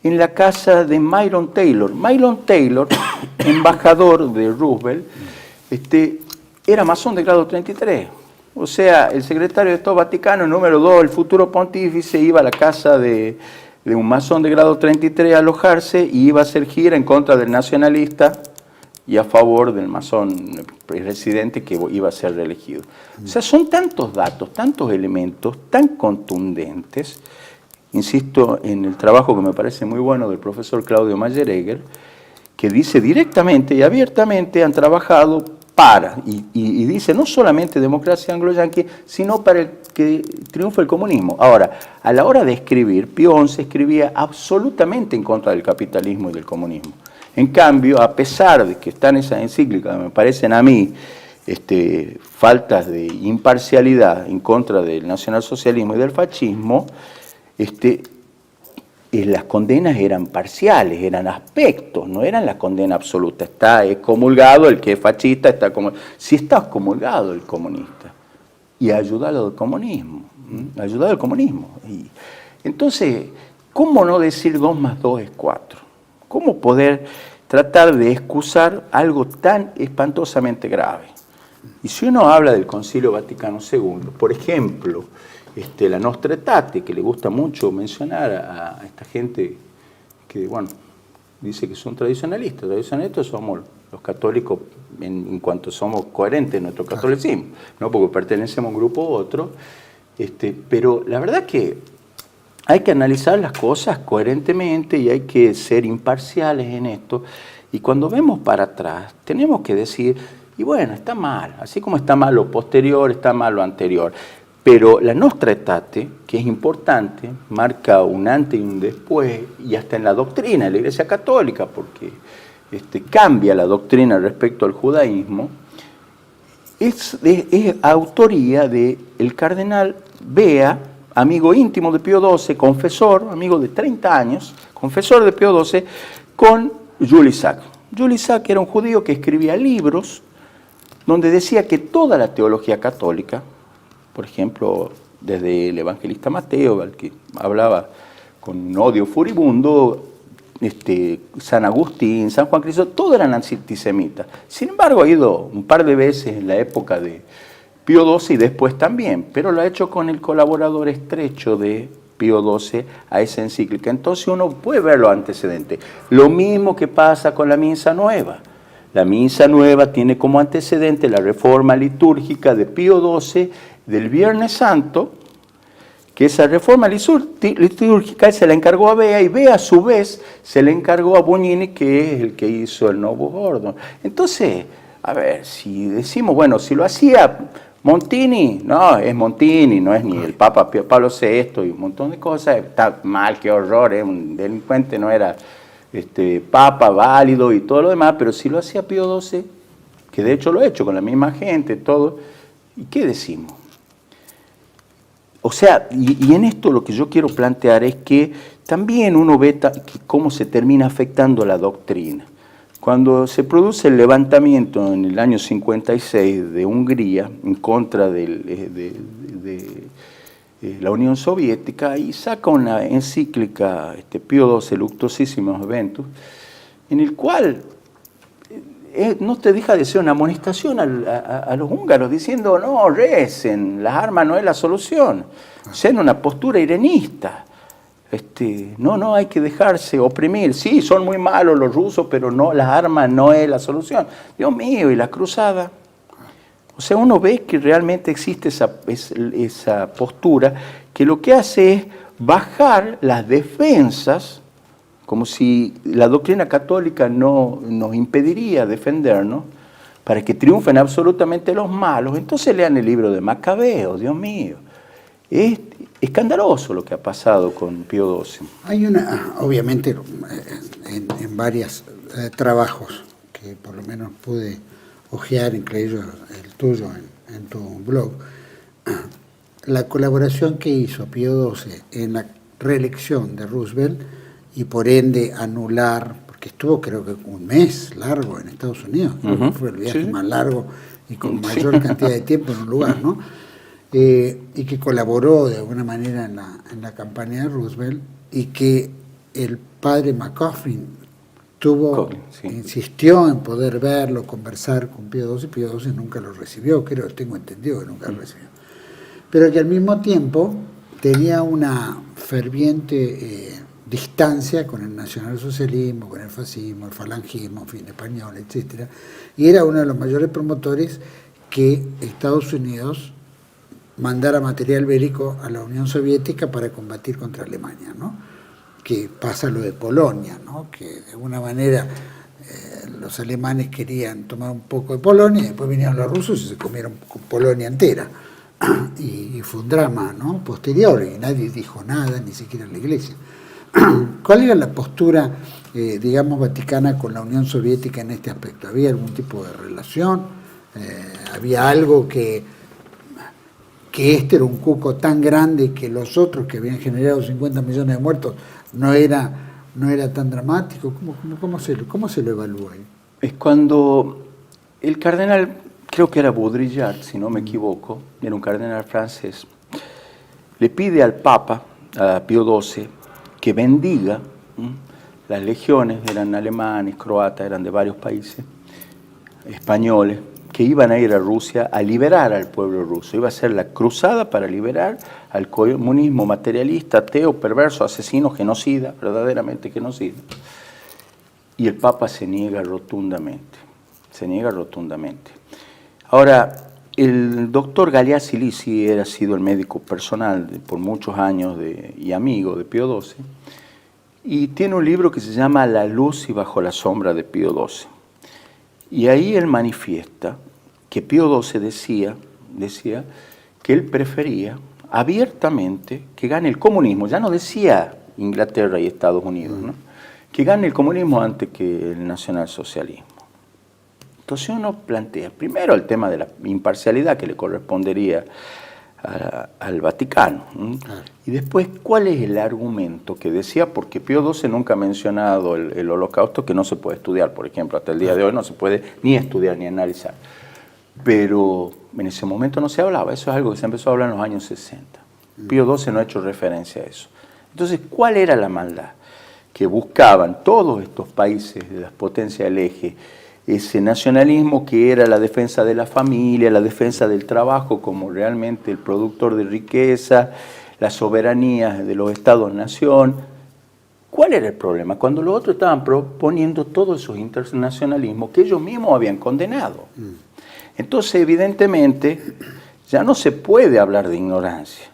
en la casa de Myron Taylor. Myron Taylor, embajador de Roosevelt, era masón de grado 33. O sea, el secretario de Estado Vaticano, número 2, el futuro pontífice, iba a la casa de un masón de grado 33 a alojarse y iba a hacer gira en contra del nacionalista y a favor del masón residente que iba a ser reelegido. O sea, son tantos datos, tantos elementos tan contundentes insisto en el trabajo que me parece muy bueno del profesor Claudio Mayer-Egger, que dice directamente y abiertamente han trabajado para, y dice no solamente democracia anglo-yanqui, sino para que triunfe el comunismo. Ahora, a la hora de escribir, Pío XI escribía absolutamente en contra del capitalismo y del comunismo. En cambio, a pesar de que están esas encíclicas, me parecen a mí faltas de imparcialidad en contra del nacionalsocialismo y del fascismo, las condenas eran parciales, eran aspectos, no eran la condena absoluta. Está excomulgado el que es fascista, está como si está excomulgado el comunista y ayudado al comunismo, ayudado al comunismo. Y, entonces, ¿cómo no decir 2 más 2 es 4? ¿Cómo poder tratar de excusar algo tan espantosamente grave? Y si uno habla del Concilio Vaticano II, por ejemplo, la Nostra Aetate, que le gusta mucho mencionar a esta gente que, bueno, dice que son tradicionalistas. Tradicionalistas somos los católicos en cuanto somos coherentes en nuestro catolicismo, ¿no? Porque pertenecemos a un grupo u otro. Pero la verdad que hay que analizar las cosas coherentemente y hay que ser imparciales en esto. Y cuando vemos para atrás, tenemos que decir, y bueno, está mal, así como está mal lo posterior, está mal lo anterior. Pero la Nostra Aetate, que es importante, marca un antes y un después, y hasta en la doctrina de la Iglesia Católica, porque cambia la doctrina respecto al judaísmo, es autoría del cardenal Bea, amigo íntimo de Pío XII, confesor, amigo de 30 años, confesor de Pío XII, con Jules Isaac. Jules Isaac era un judío que escribía libros donde decía que toda la teología católica, por ejemplo, desde el evangelista Mateo, al que hablaba con un odio furibundo, San Agustín, San Juan Cristóbal, todos eran antisemitas. Sin embargo, ha ido un par de veces en la época de Pío XII y después también, pero lo ha hecho con el colaborador estrecho de Pío XII a esa encíclica. Entonces uno puede ver los antecedentes. Lo mismo que pasa con la Misa Nueva. La Misa Nueva tiene como antecedente la reforma litúrgica de Pío XII del Viernes Santo, que esa reforma litúrgica se la encargó a Bea, y Bea a su vez se le encargó a Bugnini, que es el que hizo el Novus Ordo. Entonces, a ver, si decimos, bueno, si lo hacía Montini, no, es Montini, no es ni el Papa Pablo VI y un montón de cosas, está mal, qué horror, un delincuente, no era Papa válido y todo lo demás, pero si lo hacía Pío XII, que de hecho lo ha hecho con la misma gente, todo, ¿y qué decimos? O sea, y en esto lo que yo quiero plantear es que también uno ve cómo se termina afectando la doctrina. Cuando se produce el levantamiento en el año 56 de Hungría en contra de la Unión Soviética, y saca una encíclica Pío XII, Luctuosissimus Eventus, en el cual no te deja de ser una amonestación a los húngaros, diciendo, no, recen, las armas no es la solución, sean una postura irenista, no hay que dejarse oprimir, sí, son muy malos los rusos, pero no, las armas no es la solución. Dios mío, ¿y la cruzada? O sea, uno ve que realmente existe esa postura que lo que hace es bajar las defensas, como si la doctrina católica no nos impediría defendernos, para que triunfen absolutamente los malos. Entonces lean el libro de Macabeo, Dios mío. Es escandaloso lo que ha pasado con Pío XII. Hay obviamente, en varios trabajos que por lo menos pude hojear, entre ellos el tuyo en tu blog, la colaboración que hizo Pío XII en la reelección de Roosevelt, y por ende anular, porque estuvo creo que un mes largo en Estados Unidos, fue el viaje más largo y con mayor cantidad de tiempo en un lugar, ¿no? Y que colaboró de alguna manera en la campaña de Roosevelt, y que el padre McCoffin insistió en poder verlo, conversar con Pío XII, Pío XII nunca lo recibió, tengo entendido que nunca lo recibió, pero que al mismo tiempo tenía una ferviente distancia con el nacionalsocialismo, con el fascismo, el falangismo, en fin, español, etc. Y era uno de los mayores promotores que Estados Unidos mandara material bélico a la Unión Soviética para combatir contra Alemania, ¿no? Que pasa lo de Polonia, ¿no? Que de alguna manera los alemanes querían tomar un poco de Polonia y después vinieron los rusos y se comieron Polonia entera. Y fue un drama, ¿no? Posterior, y nadie dijo nada, ni siquiera en la Iglesia. ¿Cuál era la postura, digamos, vaticana con la Unión Soviética en este aspecto? ¿Había algún tipo de relación? ¿Había algo que este era un cuco tan grande que los otros que habían generado 50 millones de muertos no era tan dramático? ¿Cómo se lo evalúa ahí? Es cuando el cardenal, creo que era Baudrillard, si no me equivoco, era un cardenal francés, le pide al Papa, a Pío XII, que bendiga las legiones, eran alemanes, croatas, eran de varios países, españoles, que iban a ir a Rusia a liberar al pueblo ruso. Iba a ser la cruzada para liberar al comunismo materialista, ateo, perverso, asesino, genocida, verdaderamente genocida. Y el Papa se niega rotundamente, Ahora, el doctor Galeazzi Lisi era sido el médico personal por muchos años y amigo de Pío XII, y tiene un libro que se llama La luz y bajo la sombra de Pío XII. Y ahí él manifiesta que Pío XII decía que él prefería abiertamente que gane el comunismo, ya no decía Inglaterra y Estados Unidos, ¿no? Que gane el comunismo antes que el nacionalsocialismo. Entonces uno plantea primero el tema de la imparcialidad que le correspondería al Vaticano, y después cuál es el argumento que decía, porque Pío XII nunca ha mencionado el Holocausto, que no se puede estudiar, por ejemplo, hasta el día de hoy no se puede ni estudiar ni analizar, pero en ese momento no se hablaba, eso es algo que se empezó a hablar en los años 60. Pío XII no ha hecho referencia a eso. Entonces, ¿cuál era la maldad? Que buscaban todos estos países de las potencias del eje, ese nacionalismo que era la defensa de la familia, la defensa del trabajo como realmente el productor de riqueza, la soberanía de los estados-nación. ¿Cuál era el problema? Cuando los otros estaban proponiendo todos esos internacionalismos que ellos mismos habían condenado. Entonces, evidentemente, ya no se puede hablar de ignorancia.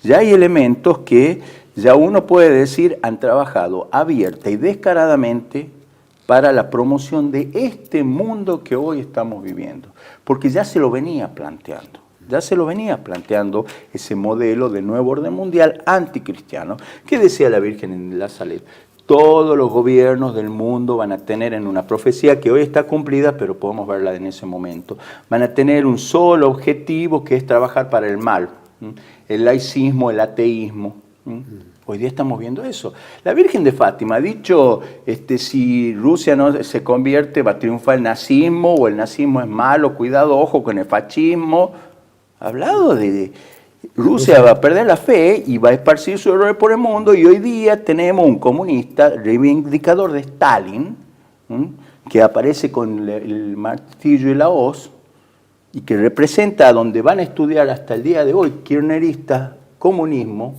Ya hay elementos que ya uno puede decir han trabajado abierta y descaradamente para la promoción de este mundo que hoy estamos viviendo. Porque ya se lo venía planteando. Ese modelo de nuevo orden mundial anticristiano. ¿Qué decía la Virgen en la Salet? Todos los gobiernos del mundo van a tener, en una profecía que hoy está cumplida, pero podemos verla en ese momento, van a tener un solo objetivo, que es trabajar para el mal. El laicismo, el ateísmo. Hoy día estamos viendo eso. La Virgen de Fátima ha dicho, si Rusia no se convierte, va a triunfar el nazismo, o el nazismo es malo, cuidado, ojo con el fascismo. Ha hablado de Rusia va a perder la fe y va a esparcir su error por el mundo, y hoy día tenemos un comunista reivindicador de Stalin, que aparece con el martillo y la hoz, y que representa a donde van a estudiar hasta el día de hoy kirchneristas comunismo,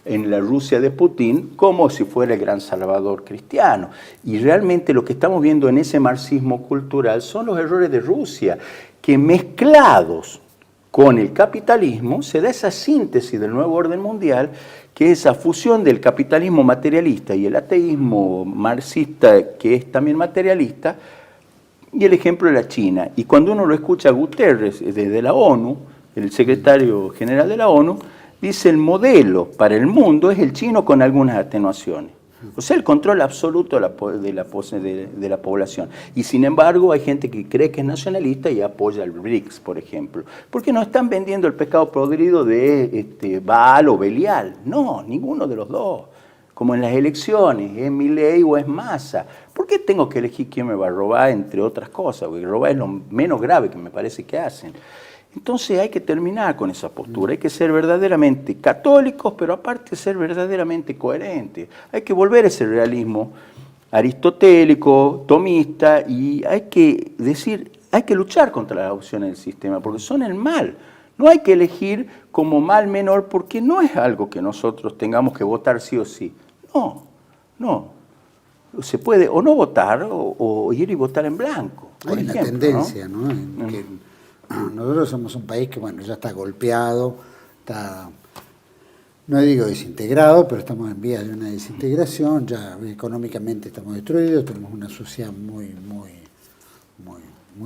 en la Rusia de Putin, como si fuera el gran salvador cristiano. Y realmente lo que estamos viendo en ese marxismo cultural son los errores de Rusia, que mezclados con el capitalismo se da esa síntesis del nuevo orden mundial, que es esa fusión del capitalismo materialista y el ateísmo marxista, que es también materialista, y el ejemplo de la China. Y cuando uno lo escucha a Guterres desde la ONU, el secretario general de la ONU, dice el modelo para el mundo es el chino con algunas atenuaciones. O sea, el control absoluto de la población. Y sin embargo hay gente que cree que es nacionalista y apoya al BRICS, por ejemplo. Porque no están vendiendo el pescado podrido de Baal o Belial. No, ninguno de los dos. Como en las elecciones, ¿es Milei o es Massa? ¿Por qué tengo que elegir quién me va a robar, entre otras cosas? Porque robar es lo menos grave que me parece que hacen. Entonces hay que terminar con esa postura, hay que ser verdaderamente católicos, pero aparte ser verdaderamente coherentes. Hay que volver a ese realismo aristotélico, tomista, y hay que decir, hay que luchar contra las opciones del sistema, porque son el mal. No hay que elegir como mal menor, porque no es algo que nosotros tengamos que votar sí o sí. No. Se puede o no votar o ir y votar en blanco. Hay una tendencia, ¿no? Nosotros somos un país que, bueno, ya está golpeado, está, no digo desintegrado, pero estamos en vías de una desintegración, ya económicamente estamos destruidos, tenemos una sociedad muy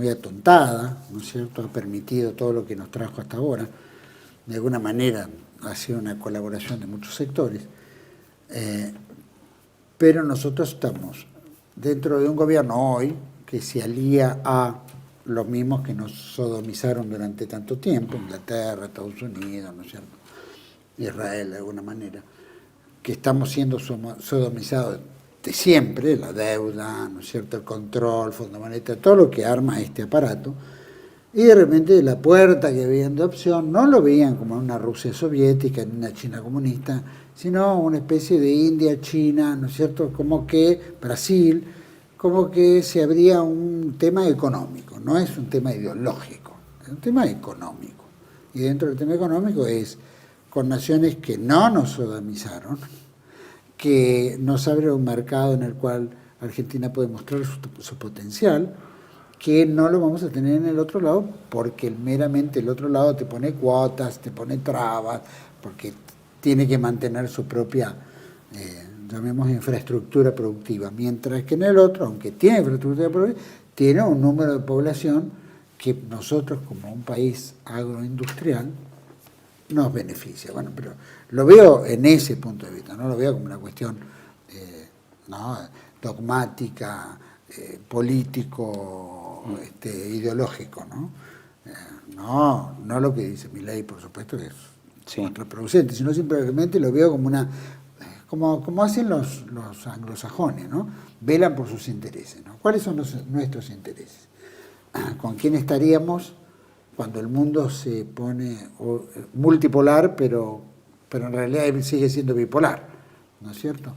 atontada, ¿no es cierto? Ha permitido todo lo que nos trajo hasta ahora. De alguna manera ha sido una colaboración de muchos sectores, pero nosotros estamos dentro de un gobierno hoy que se alía a los mismos que nos sodomizaron durante tanto tiempo, Inglaterra, Estados Unidos, ¿no es cierto? Israel de alguna manera, que estamos siendo sodomizados de siempre, la deuda, ¿no es cierto?, el control, Fondo Monetario, todo lo que arma este aparato, y de repente la puerta que veían de opción no lo veían como una Rusia soviética, ni una China comunista, sino una especie de India, China, ¿no es cierto?, como que Brasil, como que se abría un tema económico, no es un tema ideológico, es un tema económico. Y dentro del tema económico es con naciones que no nos sodomizaron, que nos abre un mercado en el cual Argentina puede mostrar su potencial, que no lo vamos a tener en el otro lado, porque meramente el otro lado te pone cuotas, te pone trabas, porque tiene que mantener su propia, llamemos, infraestructura productiva, mientras que en el otro, aunque tiene infraestructura productiva, tiene un número de población que nosotros, como un país agroindustrial, nos beneficia. Bueno, pero lo veo en ese punto de vista, no lo veo como una cuestión dogmática, político, ideológico, ¿no? No lo que dice Milei, por supuesto, que es contraproducente, sino simplemente lo veo como una, como hacen los anglosajones, ¿no? Velan por sus intereses, ¿no? ¿Cuáles son nuestros intereses? ¿Con quién estaríamos cuando el mundo se pone multipolar, pero en realidad sigue siendo bipolar, ¿no es cierto?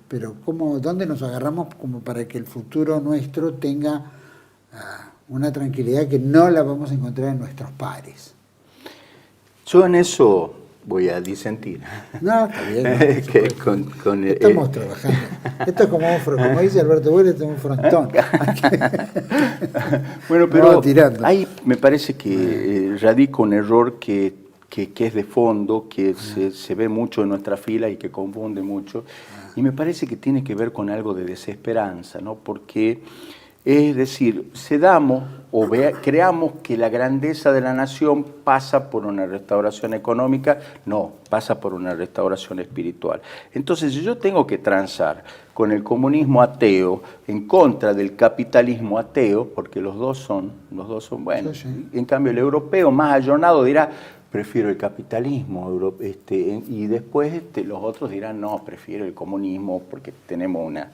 Pero ¿dónde nos agarramos como para que el futuro nuestro tenga una tranquilidad que no la vamos a encontrar en nuestros pares? Yo en eso voy a disentir. No, está bien. Estamos trabajando. Esto es como dice Alberto Bueno, esto es un frontón. Bueno, pero ahí me parece que radica un error que es de fondo, que se ve mucho en nuestra fila y que confunde mucho. Y me parece que tiene que ver con algo de desesperanza, ¿no? Porque, es decir, creamos que la grandeza de la nación pasa por una restauración económica. No, pasa por una restauración espiritual. Entonces, si yo tengo que transar con el comunismo ateo en contra del capitalismo ateo, porque los dos son buenos. Sí. En cambio, el europeo más ayornado dirá: prefiero el capitalismo, y después los otros dirán: no, prefiero el comunismo porque tenemos una...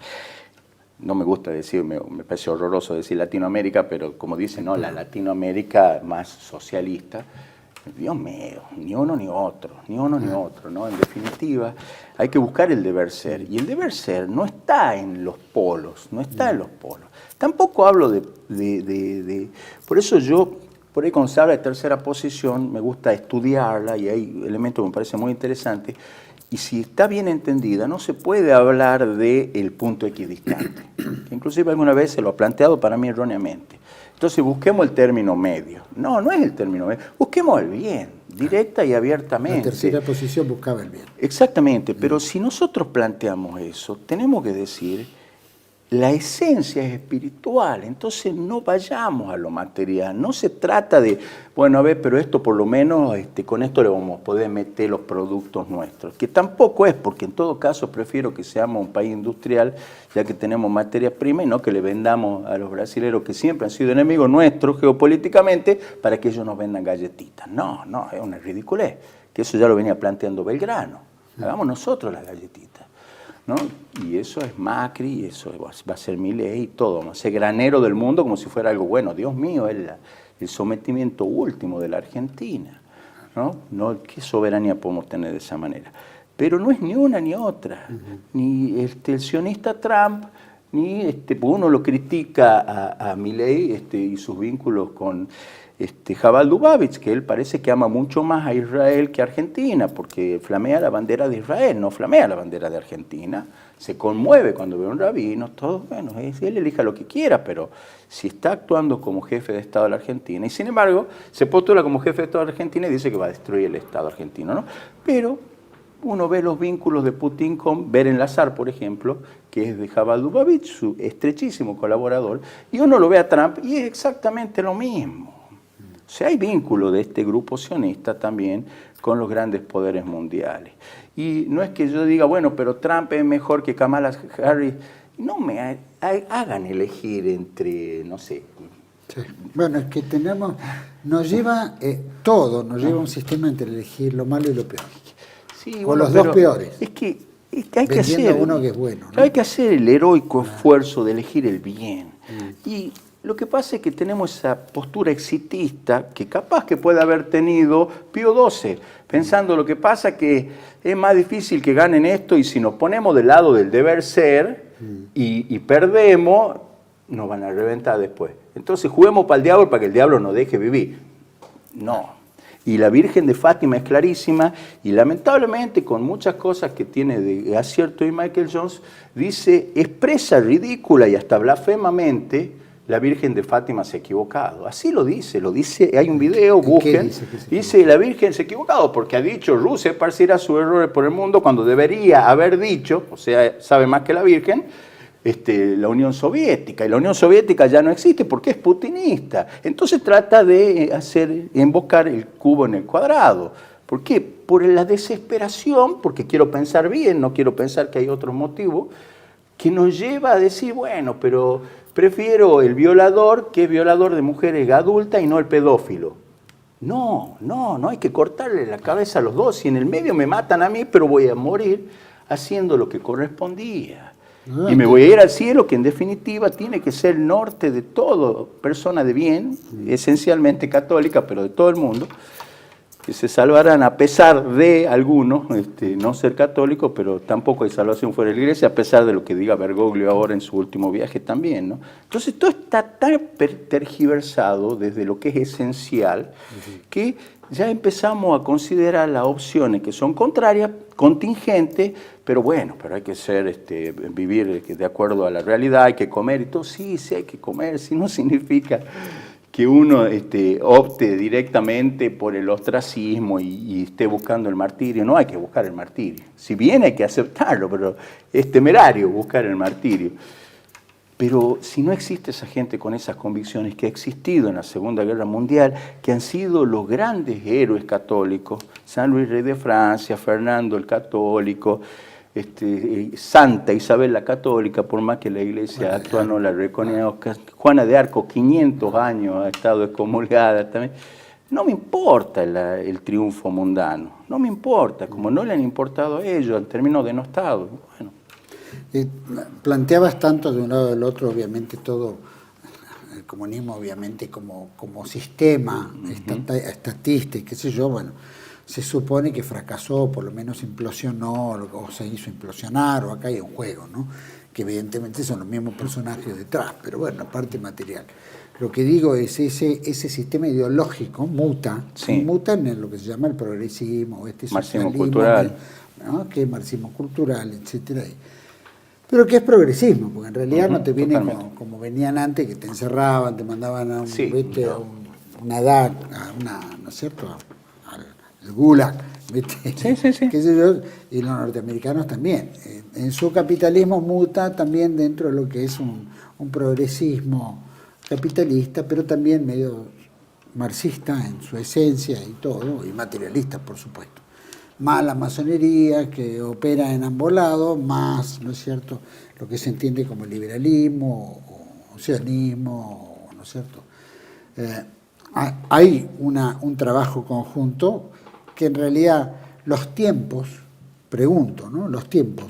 No me gusta decir, me parece horroroso decir Latinoamérica, pero como dicen, no, la Latinoamérica más socialista. Dios mío, ni uno ni otro, ¿no? En definitiva, hay que buscar el deber ser, y el deber ser no está en los polos, Tampoco hablo de... Por eso yo... Por ahí cuando se habla de tercera posición, me gusta estudiarla y hay elementos que me parecen muy interesantes. Y si está bien entendida, no se puede hablar del punto equidistante. Inclusive alguna vez se lo ha planteado para mí erróneamente. Entonces busquemos el término medio. No es el término medio. Busquemos el bien, directa y abiertamente. La tercera posición buscaba el bien. Exactamente, pero si nosotros planteamos eso, tenemos que decir... La esencia es espiritual, entonces no vayamos a lo material. No se trata de, bueno, a ver, pero esto por lo menos, con esto le vamos a poder meter los productos nuestros. Que tampoco es, porque en todo caso prefiero que seamos un país industrial, ya que tenemos materias primas, y no que le vendamos a los brasileños, que siempre han sido enemigos nuestros geopolíticamente, para que ellos nos vendan galletitas. No, es una ridiculez, que eso ya lo venía planteando Belgrano. Hagamos nosotros las galletitas, ¿no? Y eso es Macri, y eso va a ser Milei y todo, vamos a ser granero del mundo como si fuera algo bueno. Dios mío, es el sometimiento último de la Argentina, ¿no? ¿Qué soberanía podemos tener de esa manera? Pero no es ni una ni otra. Ni el sionista Trump, ni uno lo critica a Milei y sus vínculos con Jabal Lubavitch, que él parece que ama mucho más a Israel que a Argentina, porque flamea la bandera de Israel, no flamea la bandera de Argentina, se conmueve cuando ve a un rabino, todo, bueno, él elija lo que quiera, pero si está actuando como jefe de Estado de la Argentina, y sin embargo se postula como jefe de Estado de la Argentina y dice que va a destruir el Estado argentino, ¿no? Pero uno ve los vínculos de Putin con Beren Lazar, por ejemplo, que es de Jabal Lubavitch, su estrechísimo colaborador, y uno lo ve a Trump y es exactamente lo mismo. O sea, hay vínculo de este grupo sionista también con los grandes poderes mundiales. Y no es que yo diga, bueno, pero Trump es mejor que Kamala Harris. No me hagan elegir entre, no sé. Sí. Bueno, es que nos lleva nos lleva un sistema entre elegir lo malo y lo peor. Sí, o bueno, los dos peores. Es que hay que hacer uno que es bueno, ¿no? Hay que hacer el heroico esfuerzo de elegir el bien. Y lo que pasa es que tenemos esa postura exitista que capaz que puede haber tenido Pío XII, pensando lo que pasa que es más difícil que ganen esto y si nos ponemos del lado del deber ser y perdemos, nos van a reventar después. Entonces juguemos para el diablo para que el diablo nos deje vivir. No. Y la Virgen de Fátima es clarísima y lamentablemente con muchas cosas que tiene de acierto y Michael Jones, expresa ridícula y hasta blasfemamente la Virgen de Fátima se ha equivocado. Así lo dice, hay un video, busquen, dice la Virgen se ha equivocado porque ha dicho Rusia esparcirá sus errores por el mundo cuando debería haber dicho, o sea, sabe más que la Virgen, la Unión Soviética, y la Unión Soviética ya no existe porque es putinista. Entonces trata de embocar el cubo en el cuadrado. ¿Por qué? Por la desesperación, porque quiero pensar bien, no quiero pensar que hay otros motivos, que nos lleva a decir, bueno, pero prefiero el violador que es violador de mujeres adultas y no el pedófilo. No hay que cortarle la cabeza a los dos. Si en el medio me matan a mí, pero voy a morir haciendo lo que correspondía. Y me voy a ir al cielo, que en definitiva tiene que ser el norte de toda persona de bien, esencialmente católica, pero de todo el mundo, que se salvarán a pesar de algunos, no ser católicos, pero tampoco hay salvación fuera de la iglesia, a pesar de lo que diga Bergoglio ahora en su último viaje también, ¿no? Entonces todo está tan tergiversado desde lo que es esencial, que ya empezamos a considerar las opciones que son contrarias, contingentes, pero hay que vivir de acuerdo a la realidad, hay que comer y todo. Sí, hay que comer, si no significa que uno opte directamente por el ostracismo y esté buscando el martirio. No hay que buscar el martirio. Si bien hay que aceptarlo, pero es temerario buscar el martirio. Pero si no existe esa gente con esas convicciones que ha existido en la Segunda Guerra Mundial, que han sido los grandes héroes católicos, San Luis Rey de Francia, Fernando el Católico, Santa Isabel la Católica, por más que la Iglesia actual no la reconozca, Juana de Arco, 500 años ha estado excomulgada también. No me importa el triunfo mundano, no me importa, como no le han importado a ellos, han terminado denostados. Bueno. Planteabas tanto de un lado del otro, obviamente todo, el comunismo obviamente como sistema estatista y qué sé yo, bueno, se supone que fracasó, por lo menos implosionó, o se hizo implosionar, o acá hay un juego, ¿no? Que evidentemente son los mismos personajes detrás, pero bueno, la parte material. Lo que digo es ese sistema ideológico muta en lo que se llama el progresismo, marxismo cultural, ¿no? Que es marxismo cultural, etcétera. Pero que es progresismo, porque en realidad no te viene como venían antes, que te encerraban, te mandaban a una DAC, ¿no es cierto?, al Gulag, ¿viste? ¿Qué sé yo? Y los norteamericanos también. En su capitalismo muta también dentro de lo que es un progresismo capitalista, pero también medio marxista en su esencia y todo, y materialista, por supuesto. Más la masonería, que opera en ambos lados, más, ¿no es cierto?, lo que se entiende como liberalismo o sionismo, ¿no es cierto? Hay un trabajo conjunto que en realidad los tiempos, pregunto, ¿no?, los tiempos,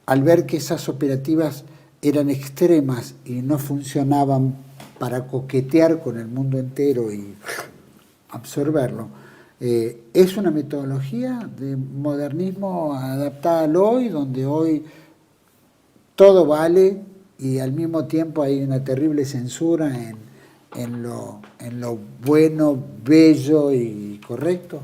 al ver que esas operativas eran extremas y no funcionaban para coquetear con el mundo entero y absorberlo, es una metodología de modernismo adaptada al hoy, donde hoy todo vale y al mismo tiempo hay una terrible censura en lo bueno, bello y correcto.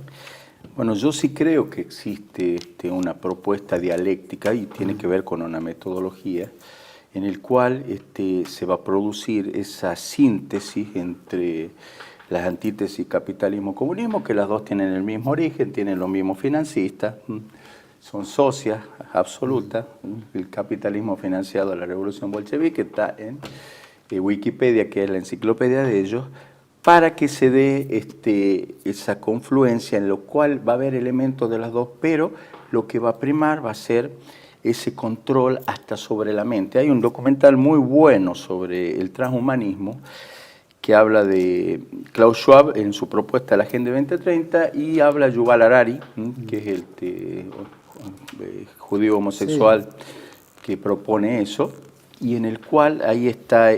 Bueno, yo sí creo que existe una propuesta dialéctica y tiene que ver con una metodología en el cual se va a producir esa síntesis entre las antítesis capitalismo-comunismo, que las dos tienen el mismo origen, tienen los mismos financistas, son socias absolutas. El capitalismo financiado de la revolución bolchevique está en Wikipedia, que es la enciclopedia de ellos, para que se dé esa confluencia en lo cual va a haber elementos de las dos, pero lo que va a primar va a ser ese control hasta sobre la mente. Hay un documental muy bueno sobre el transhumanismo que habla de Klaus Schwab en su propuesta de la Agenda 2030 y habla Yuval Harari, que es el judío homosexual que propone eso, y en el cual ahí está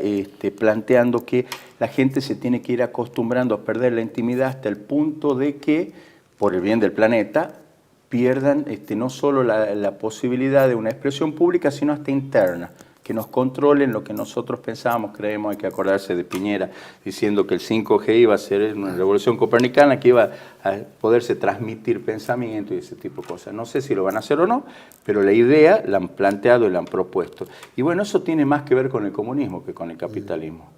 planteando que la gente se tiene que ir acostumbrando a perder la intimidad hasta el punto de que, por el bien del planeta, pierdan no solo la posibilidad de una expresión pública, sino hasta interna, que nos controlen lo que nosotros pensábamos, creemos. Hay que acordarse de Piñera diciendo que el 5G iba a ser una revolución copernicana, que iba a poderse transmitir pensamiento y ese tipo de cosas. No sé si lo van a hacer o no, pero la idea la han planteado y la han propuesto. Y bueno, eso tiene más que ver con el comunismo que con el capitalismo.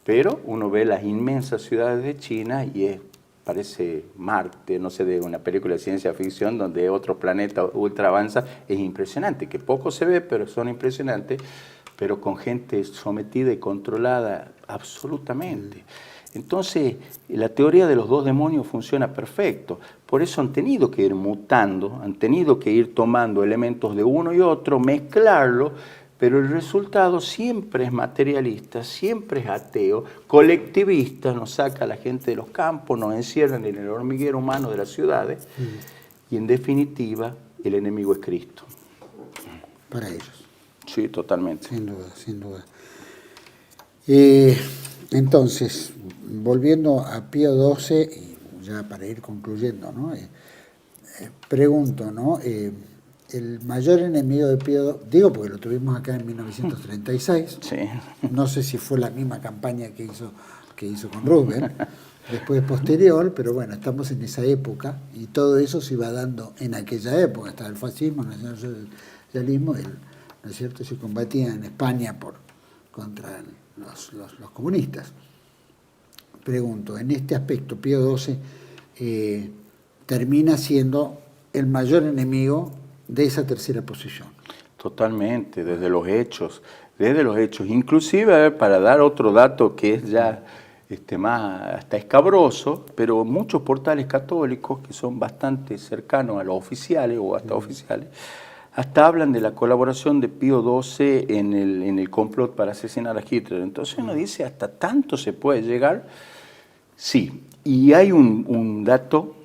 Pero uno ve las inmensas ciudades de China y parece Marte, no sé, de una película de ciencia ficción donde otro planeta ultra avanza. Es impresionante, que poco se ve, pero son impresionantes, pero con gente sometida y controlada absolutamente. Entonces, la teoría de los dos demonios funciona perfecto. Por eso han tenido que ir mutando, han tenido que ir tomando elementos de uno y otro, mezclarlo, pero el resultado siempre es materialista, siempre es ateo, colectivista, nos saca a la gente de los campos, nos encierran en el hormiguero humano de las ciudades, y en definitiva, el enemigo es Cristo. Para ellos. Sí, totalmente. Sin duda, sin duda. Entonces, volviendo a Pío XII, y ya para ir concluyendo, ¿no? Pregunto, ¿no? El mayor enemigo de Pío, digo porque lo tuvimos acá en 1936, sí. No sé si fue la misma campaña que hizo con Roosevelt, después posterior, pero bueno, estamos en esa época y todo eso se iba dando en aquella época, estaba el fascismo, el nacionalsocialismo, ¿no es cierto? Se combatía en España contra los comunistas. Pregunto, en este aspecto, Pío XII termina siendo el mayor enemigo de esa tercera posición. Totalmente, desde los hechos. Inclusive, para dar otro dato que es ya más hasta escabroso, pero muchos portales católicos que son bastante cercanos a los oficiales o hasta oficiales, hasta hablan de la colaboración de Pío XII en el complot para asesinar a Hitler. Entonces uno dice, ¿hasta tanto se puede llegar? Sí, y hay un dato,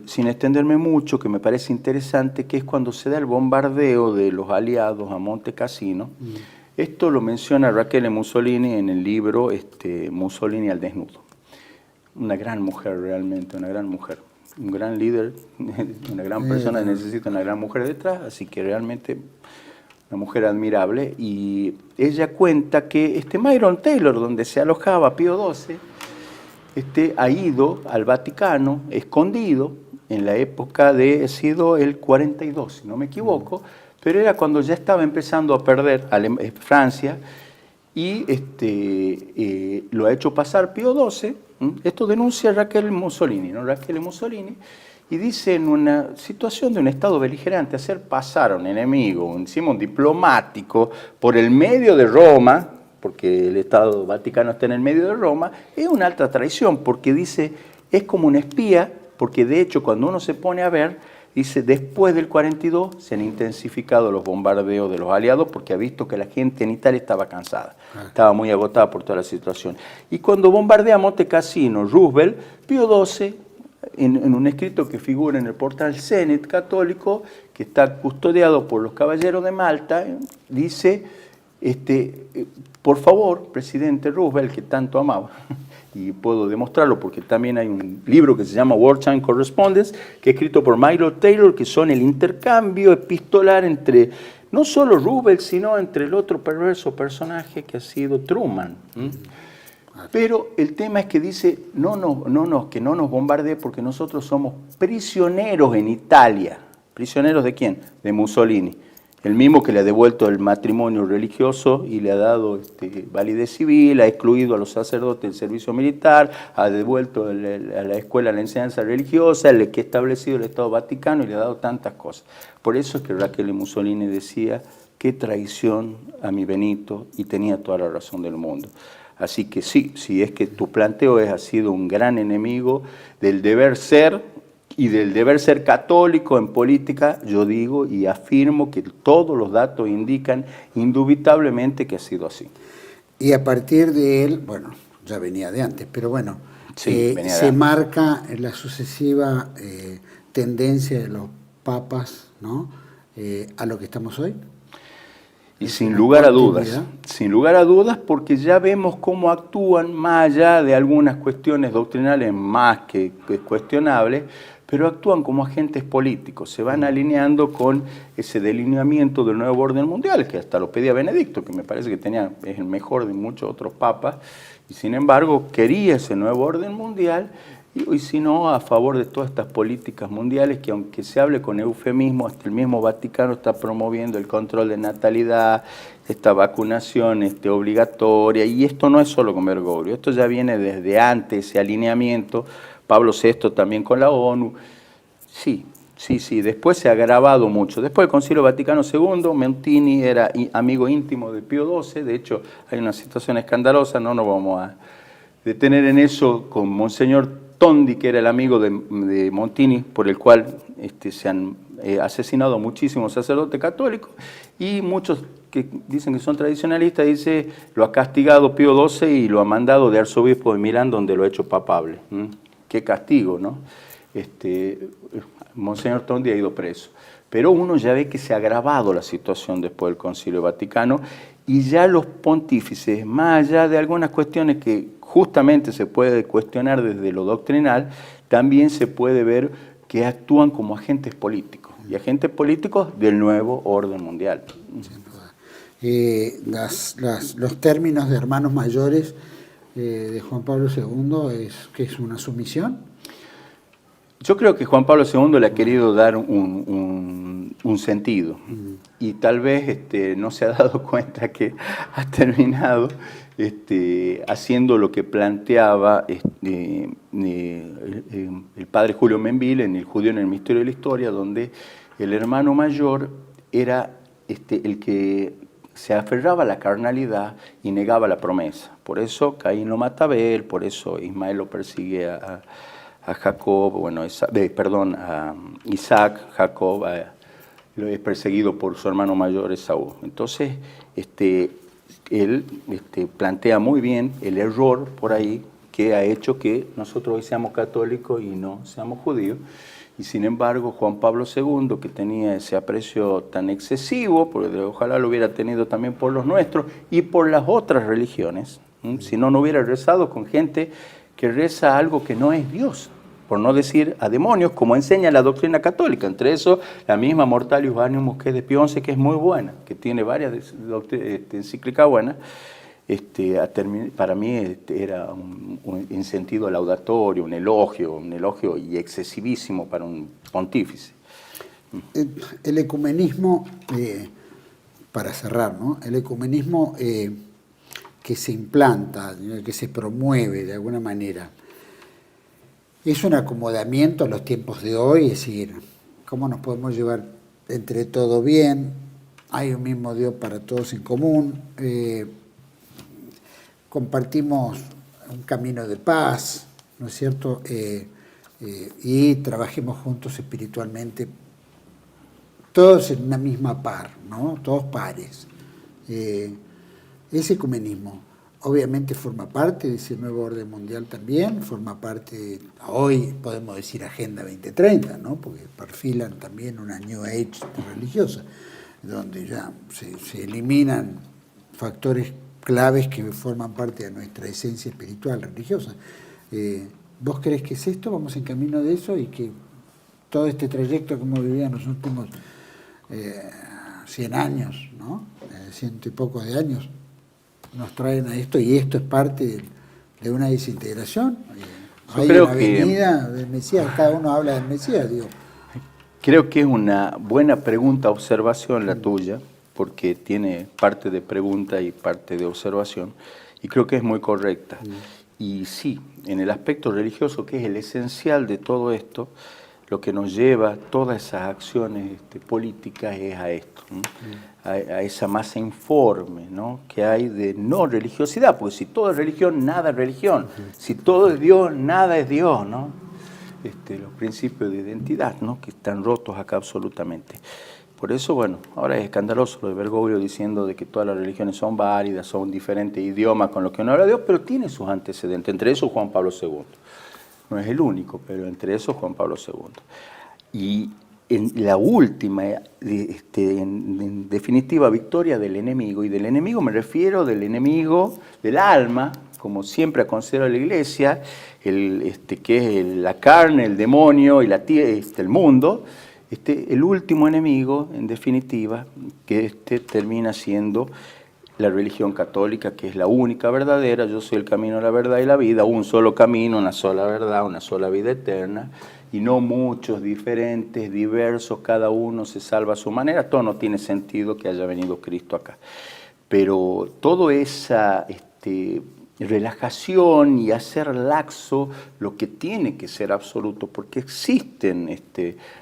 sin extenderme mucho, que me parece interesante, que es cuando se da el bombardeo de los aliados a Monte Cassino. Esto lo menciona Rachele Mussolini en el libro Mussolini al desnudo. Una gran mujer realmente, una gran mujer. Un gran líder, una gran persona, necesita una gran mujer detrás, así que realmente una mujer admirable. Y ella cuenta que Myron Taylor, donde se alojaba Pío XII, ha ido al Vaticano escondido en la época ha sido el 42, si no me equivoco, pero era cuando ya estaba empezando a perder Francia, y lo ha hecho pasar Pío XII. Esto denuncia Rachele Mussolini, ¿no? Rachele Mussolini, y dice en una situación de un estado beligerante, hacer pasar a un enemigo, encima un diplomático, por el medio de Roma, porque el Estado Vaticano está en el medio de Roma, es una alta traición, porque dice, es como un espía, porque de hecho cuando uno se pone a ver, dice, después del 42 se han intensificado los bombardeos de los aliados, porque ha visto que la gente en Italia estaba cansada, estaba muy agotada por toda la situación. Y cuando bombardea Monte Cassino, Roosevelt, Pío XII, en un escrito que figura en el portal Zenit católico, que está custodiado por los caballeros de Malta, dice, por favor, presidente Roosevelt, que tanto amaba, y puedo demostrarlo porque también hay un libro que se llama Wartime Correspondence, que es escrito por Milo Taylor, que son el intercambio epistolar entre no solo Roosevelt, sino entre el otro perverso personaje que ha sido Truman. Pero el tema es que dice, que no nos bombardee porque nosotros somos prisioneros en Italia. ¿Prisioneros de quién? De Mussolini. El mismo que le ha devuelto el matrimonio religioso y le ha dado validez civil, ha excluido a los sacerdotes del servicio militar, ha devuelto a la escuela la enseñanza religiosa, el que ha establecido el Estado Vaticano y le ha dado tantas cosas. Por eso es que Raquel Mussolini decía, qué traición a mi Benito, y tenía toda la razón del mundo. Así que sí, si es que tu planteo ha sido un gran enemigo del deber ser, y del deber ser católico en política, yo digo y afirmo que todos los datos indican indubitablemente que ha sido así. Y a partir de él, bueno, ya venía de antes, pero bueno, sí, se marca la sucesiva tendencia de los papas, ¿no? A lo que estamos hoy. Y sin lugar a dudas, porque ya vemos cómo actúan más allá de algunas cuestiones doctrinales más que cuestionables, pero actúan como agentes políticos, se van alineando con ese delineamiento del nuevo orden mundial, que hasta lo pedía Benedicto, que me parece que es el mejor de muchos otros papas, y sin embargo quería ese nuevo orden mundial, y si no, a favor de todas estas políticas mundiales que, aunque se hable con eufemismo, hasta el mismo Vaticano está promoviendo el control de natalidad, esta vacunación obligatoria, y esto no es solo con Bergoglio, esto ya viene desde antes, ese alineamiento. Pablo VI también con la ONU. Sí, después se ha agravado mucho. Después del Concilio Vaticano II, Montini era amigo íntimo de Pío XII, de hecho hay una situación escandalosa, no nos vamos a detener en eso, con Monseñor Tondi, que era el amigo de Montini, por el cual se han asesinado muchísimos sacerdotes católicos, y muchos que dicen que son tradicionalistas, dice, lo ha castigado Pío XII y lo ha mandado de arzobispo de Milán, donde lo ha hecho papable. Qué castigo, ¿no? Monseñor Tondi ha ido preso. Pero uno ya ve que se ha agravado la situación después del Concilio Vaticano, y ya los pontífices, más allá de algunas cuestiones que justamente se puede cuestionar desde lo doctrinal, también se puede ver que actúan como agentes políticos, y agentes políticos del nuevo orden mundial. Los términos de hermanos mayores de Juan Pablo II es una sumisión. Yo creo que Juan Pablo II le ha querido dar un sentido, y tal vez no se ha dado cuenta que ha terminado haciendo lo que planteaba el padre Julio Menville en El judío en el misterio de la historia, donde el hermano mayor era el que se aferraba a la carnalidad y negaba la promesa. Por eso Caín lo mata a Abel, por eso Ismael lo persigue a Jacob, a Isaac, Jacob lo es perseguido por su hermano mayor Esaú. Entonces, él plantea muy bien el error por ahí que ha hecho que nosotros hoy seamos católicos y no seamos judíos. Y sin embargo, Juan Pablo II, que tenía ese aprecio tan excesivo, porque ojalá lo hubiera tenido también por los nuestros y por las otras religiones, si no, no hubiera rezado con gente que reza algo que no es Dios, por no decir a demonios, como enseña la doctrina católica. Entre eso, la misma Mortalius Animus, que es de Pío XI, que es muy buena, que tiene varias encíclicas buenas. Para mí era en sentido laudatorio, un elogio y excesivísimo para un pontífice. El ecumenismo, para cerrar, ¿no? El ecumenismo que se implanta, que se promueve de alguna manera, es un acomodamiento a los tiempos de hoy, es decir, cómo nos podemos llevar entre todos bien, hay un mismo Dios para todos en común, compartimos un camino de paz, ¿no es cierto? Y trabajemos juntos espiritualmente, todos en una misma par, ¿no? Todos pares. Ese ecumenismo obviamente forma parte de ese nuevo orden mundial también, forma parte, hoy podemos decir Agenda 2030, ¿no? Porque perfilan también una New Age religiosa, donde ya se eliminan factores claves que forman parte de nuestra esencia espiritual, religiosa. ¿Vos crees que es esto? ¿Vamos en camino de eso? Y que todo este trayecto que hemos vivido en los últimos 100 años, ¿no? 100 y pocos de años nos traen a esto, y esto es parte de una desintegración. Hay una venida del Mesías, cada uno habla del Mesías, digo. Creo que es una buena pregunta, observación la tuya, porque tiene parte de pregunta y parte de observación, y creo que es muy correcta. Y sí, en el aspecto religioso, que es el esencial de todo esto, lo que nos lleva todas esas acciones políticas es a esto, ¿no? A esa masa informe, ¿no?, que hay de no religiosidad, porque si todo es religión, nada es religión. Si todo es Dios, nada es Dios, ¿no? Los principios de identidad, ¿no?, que están rotos acá absolutamente. Por eso, bueno, ahora es escandaloso lo de Bergoglio diciendo de que todas las religiones son válidas, son diferentes idiomas con los que no habla Dios, pero tiene sus antecedentes, entre esos Juan Pablo II. No es el único, pero entre esos Juan Pablo II. Y en la última, en definitiva, victoria del enemigo, y del enemigo me refiero del enemigo del alma, como siempre ha considerado la Iglesia, que es la carne, el demonio y el mundo, el último enemigo, en definitiva, que termina siendo la religión católica, que es la única verdadera. Yo soy el camino, la verdad y la vida, un solo camino, una sola verdad, una sola vida eterna, y no muchos, diferentes, diversos, cada uno se salva a su manera. Todo no tiene sentido que haya venido Cristo acá. Pero toda esa relajación y hacer laxo lo que tiene que ser absoluto, porque existen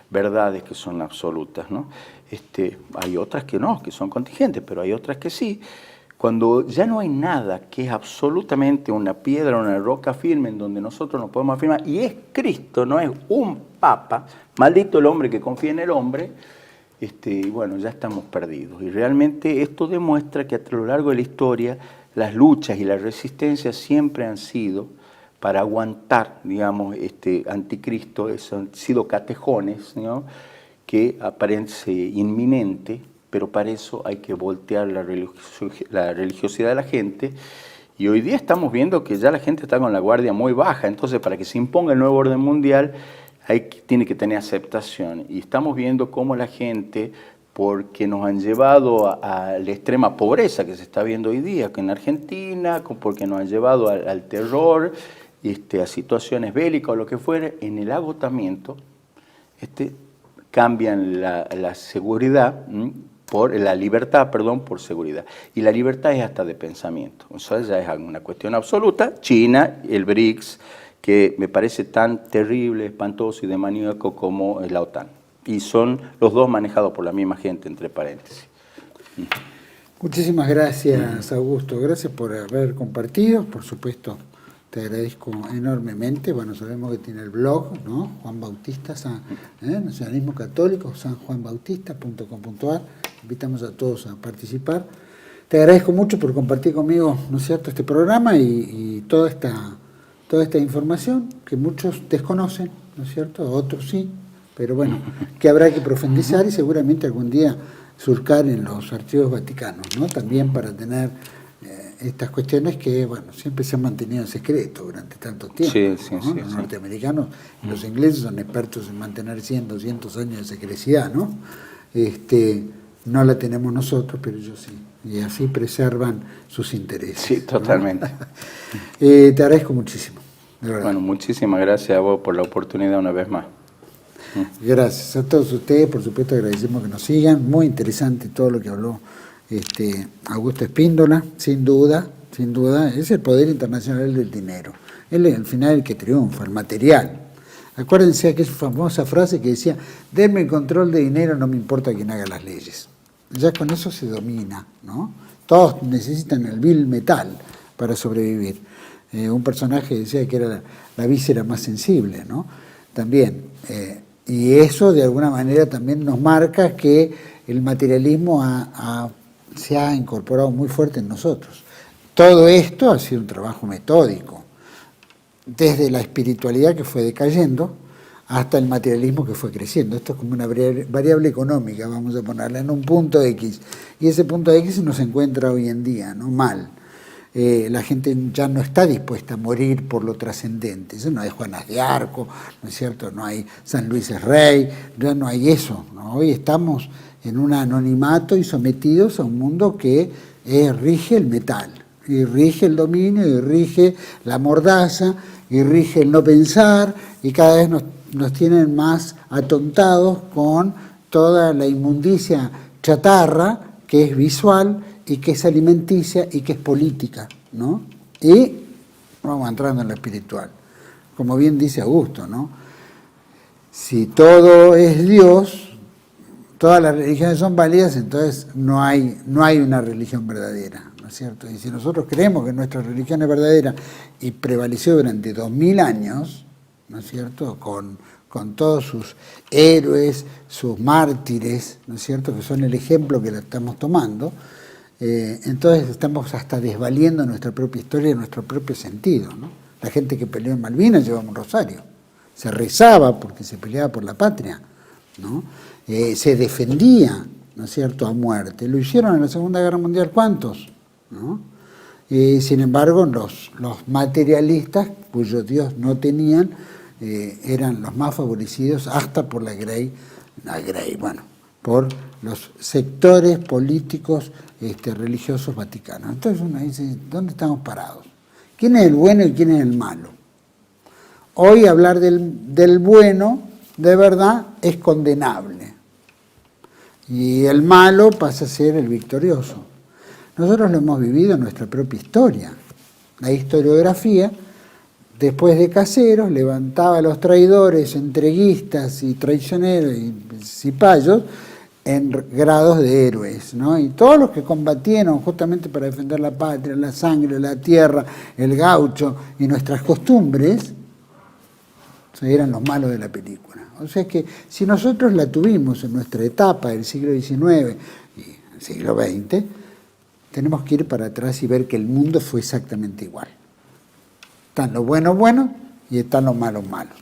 verdades que son absolutas, ¿no? Hay otras que no, que son contingentes, pero hay otras que sí. Cuando ya no hay nada que es absolutamente una piedra, una roca firme en donde nosotros nos podemos afirmar, y es Cristo, no es un papa, maldito el hombre que confía en el hombre, bueno, ya estamos perdidos. Y realmente esto demuestra que a lo largo de la historia las luchas y las resistencias siempre han sido para aguantar, digamos, anticristo, han sido catejones, ¿no?, que aparece inminente, pero para eso hay que voltear la religiosidad de la gente. Y hoy día estamos viendo que ya la gente está con la guardia muy baja, entonces para que se imponga el nuevo orden mundial tiene que tener aceptación. Y estamos viendo cómo la gente, porque nos han llevado a la extrema pobreza que se está viendo hoy día, que en Argentina, porque nos han llevado al terror, a situaciones bélicas o lo que fuera, en el agotamiento, cambian la seguridad por la libertad, por seguridad. Y la libertad es hasta de pensamiento. O sea, ya es una cuestión absoluta. China, el BRICS, que me parece tan terrible, espantoso y demoníaco como la OTAN. Y son los dos manejados por la misma gente, entre paréntesis. Muchísimas gracias, Augusto. Gracias por haber compartido. Por supuesto, te agradezco enormemente. Bueno, sabemos que tiene el blog, ¿no? Juan Bautista, Nacionalismo Católico, sanjuanbautista.com.ar. Invitamos a todos a participar. Te agradezco mucho por compartir conmigo, ¿no es cierto?, este programa y toda esta información que muchos desconocen, ¿no es cierto?, otros sí, pero bueno, que habrá que profundizar y seguramente algún día surcar en los archivos vaticanos, ¿no?, también para tener estas cuestiones que, bueno, siempre se han mantenido en secreto durante tanto tiempo. Sí, ¿no? Los norteamericanos y los ingleses son expertos en mantener 100, 200 años de secrecidad, ¿no? No la tenemos nosotros, pero ellos sí. Y así preservan sus intereses. Sí, totalmente. ¿No? Te agradezco muchísimo, de verdad. Bueno, muchísimas gracias a vos por la oportunidad una vez más. Gracias a todos ustedes, por supuesto agradecemos que nos sigan. Muy interesante todo lo que habló Augusto Espíndola, sin duda, es el poder internacional del dinero. Él es al final el que triunfa, el material. Acuérdense de aquella famosa frase que decía: denme el control de dinero, no me importa quién haga las leyes. Ya con eso se domina, ¿no? Todos necesitan el vil metal para sobrevivir. Un personaje decía que era la víscera más sensible, ¿no? También. Y eso de alguna manera también nos marca que el materialismo se ha incorporado muy fuerte en nosotros. Todo esto ha sido un trabajo metódico, desde la espiritualidad que fue decayendo hasta el materialismo que fue creciendo. Esto es como una variable económica, vamos a ponerla en un punto X, y ese punto X nos encuentra hoy en día, ¿no? Mal. La gente ya no está dispuesta a morir por lo trascendente. Eso no hay Juanas de Arco, ¿no es cierto? No hay San Luis es Rey, ya no hay eso, ¿no? Hoy estamos en un anonimato y sometidos a un mundo que rige el metal, y rige el dominio, y rige la mordaza, y rige el no pensar, y cada vez nos tienen más atontados con toda la inmundicia chatarra que es visual y que es alimenticia y que es política, ¿no? Y vamos entrando en lo espiritual. Como bien dice Augusto, ¿no? Si todo es Dios, todas las religiones son válidas, entonces no hay una religión verdadera, ¿no es cierto? Y si nosotros creemos que nuestra religión es verdadera y prevaleció durante 2000 años, ¿no es cierto?, con todos sus héroes, sus mártires, ¿no es cierto?, que son el ejemplo que lo estamos tomando, entonces estamos hasta desvaliendo nuestra propia historia y nuestro propio sentido, ¿no? La gente que peleó en Malvinas llevaba un rosario, se rezaba porque se peleaba por la patria, ¿no? Se defendía, ¿no es cierto?, a muerte. Lo hicieron en la Segunda Guerra Mundial, ¿cuántos?, ¿no? Sin embargo, los materialistas, cuyo Dios no tenían, eran los más favorecidos hasta por por los sectores políticos religiosos vaticanos. Entonces uno dice, ¿dónde estamos parados? ¿Quién es el bueno y quién es el malo? Hoy hablar del bueno, de verdad, es condenable. Y el malo pasa a ser el victorioso. Nosotros lo hemos vivido en nuestra propia historia. La historiografía, después de Caseros, levantaba a los traidores, entreguistas y traicioneros y cipayos en grados de héroes, ¿no? Y todos los que combatieron justamente para defender la patria, la sangre, la tierra, el gaucho y nuestras costumbres, eran los malos de la película. O sea que si nosotros la tuvimos en nuestra etapa del siglo XIX y el siglo XX, tenemos que ir para atrás y ver que el mundo fue exactamente igual. Están los buenos buenos y están los malos malos.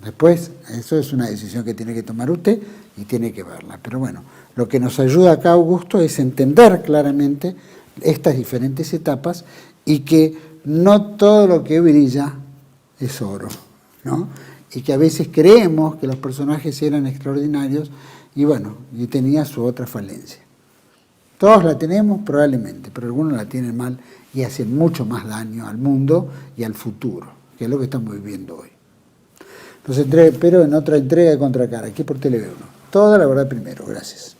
Después, eso es una decisión que tiene que tomar usted y tiene que verla. Pero bueno, lo que nos ayuda acá, Augusto, es entender claramente estas diferentes etapas y que no todo lo que brilla es oro, ¿no? Y que a veces creemos que los personajes eran extraordinarios y bueno, y tenía su otra falencia. Todos la tenemos probablemente, pero algunos la tienen mal y hacen mucho más daño al mundo y al futuro, que es lo que estamos viviendo hoy. Los espero en otra entrega de Contracara, aquí por Tele 1. Toda la verdad primero. Gracias.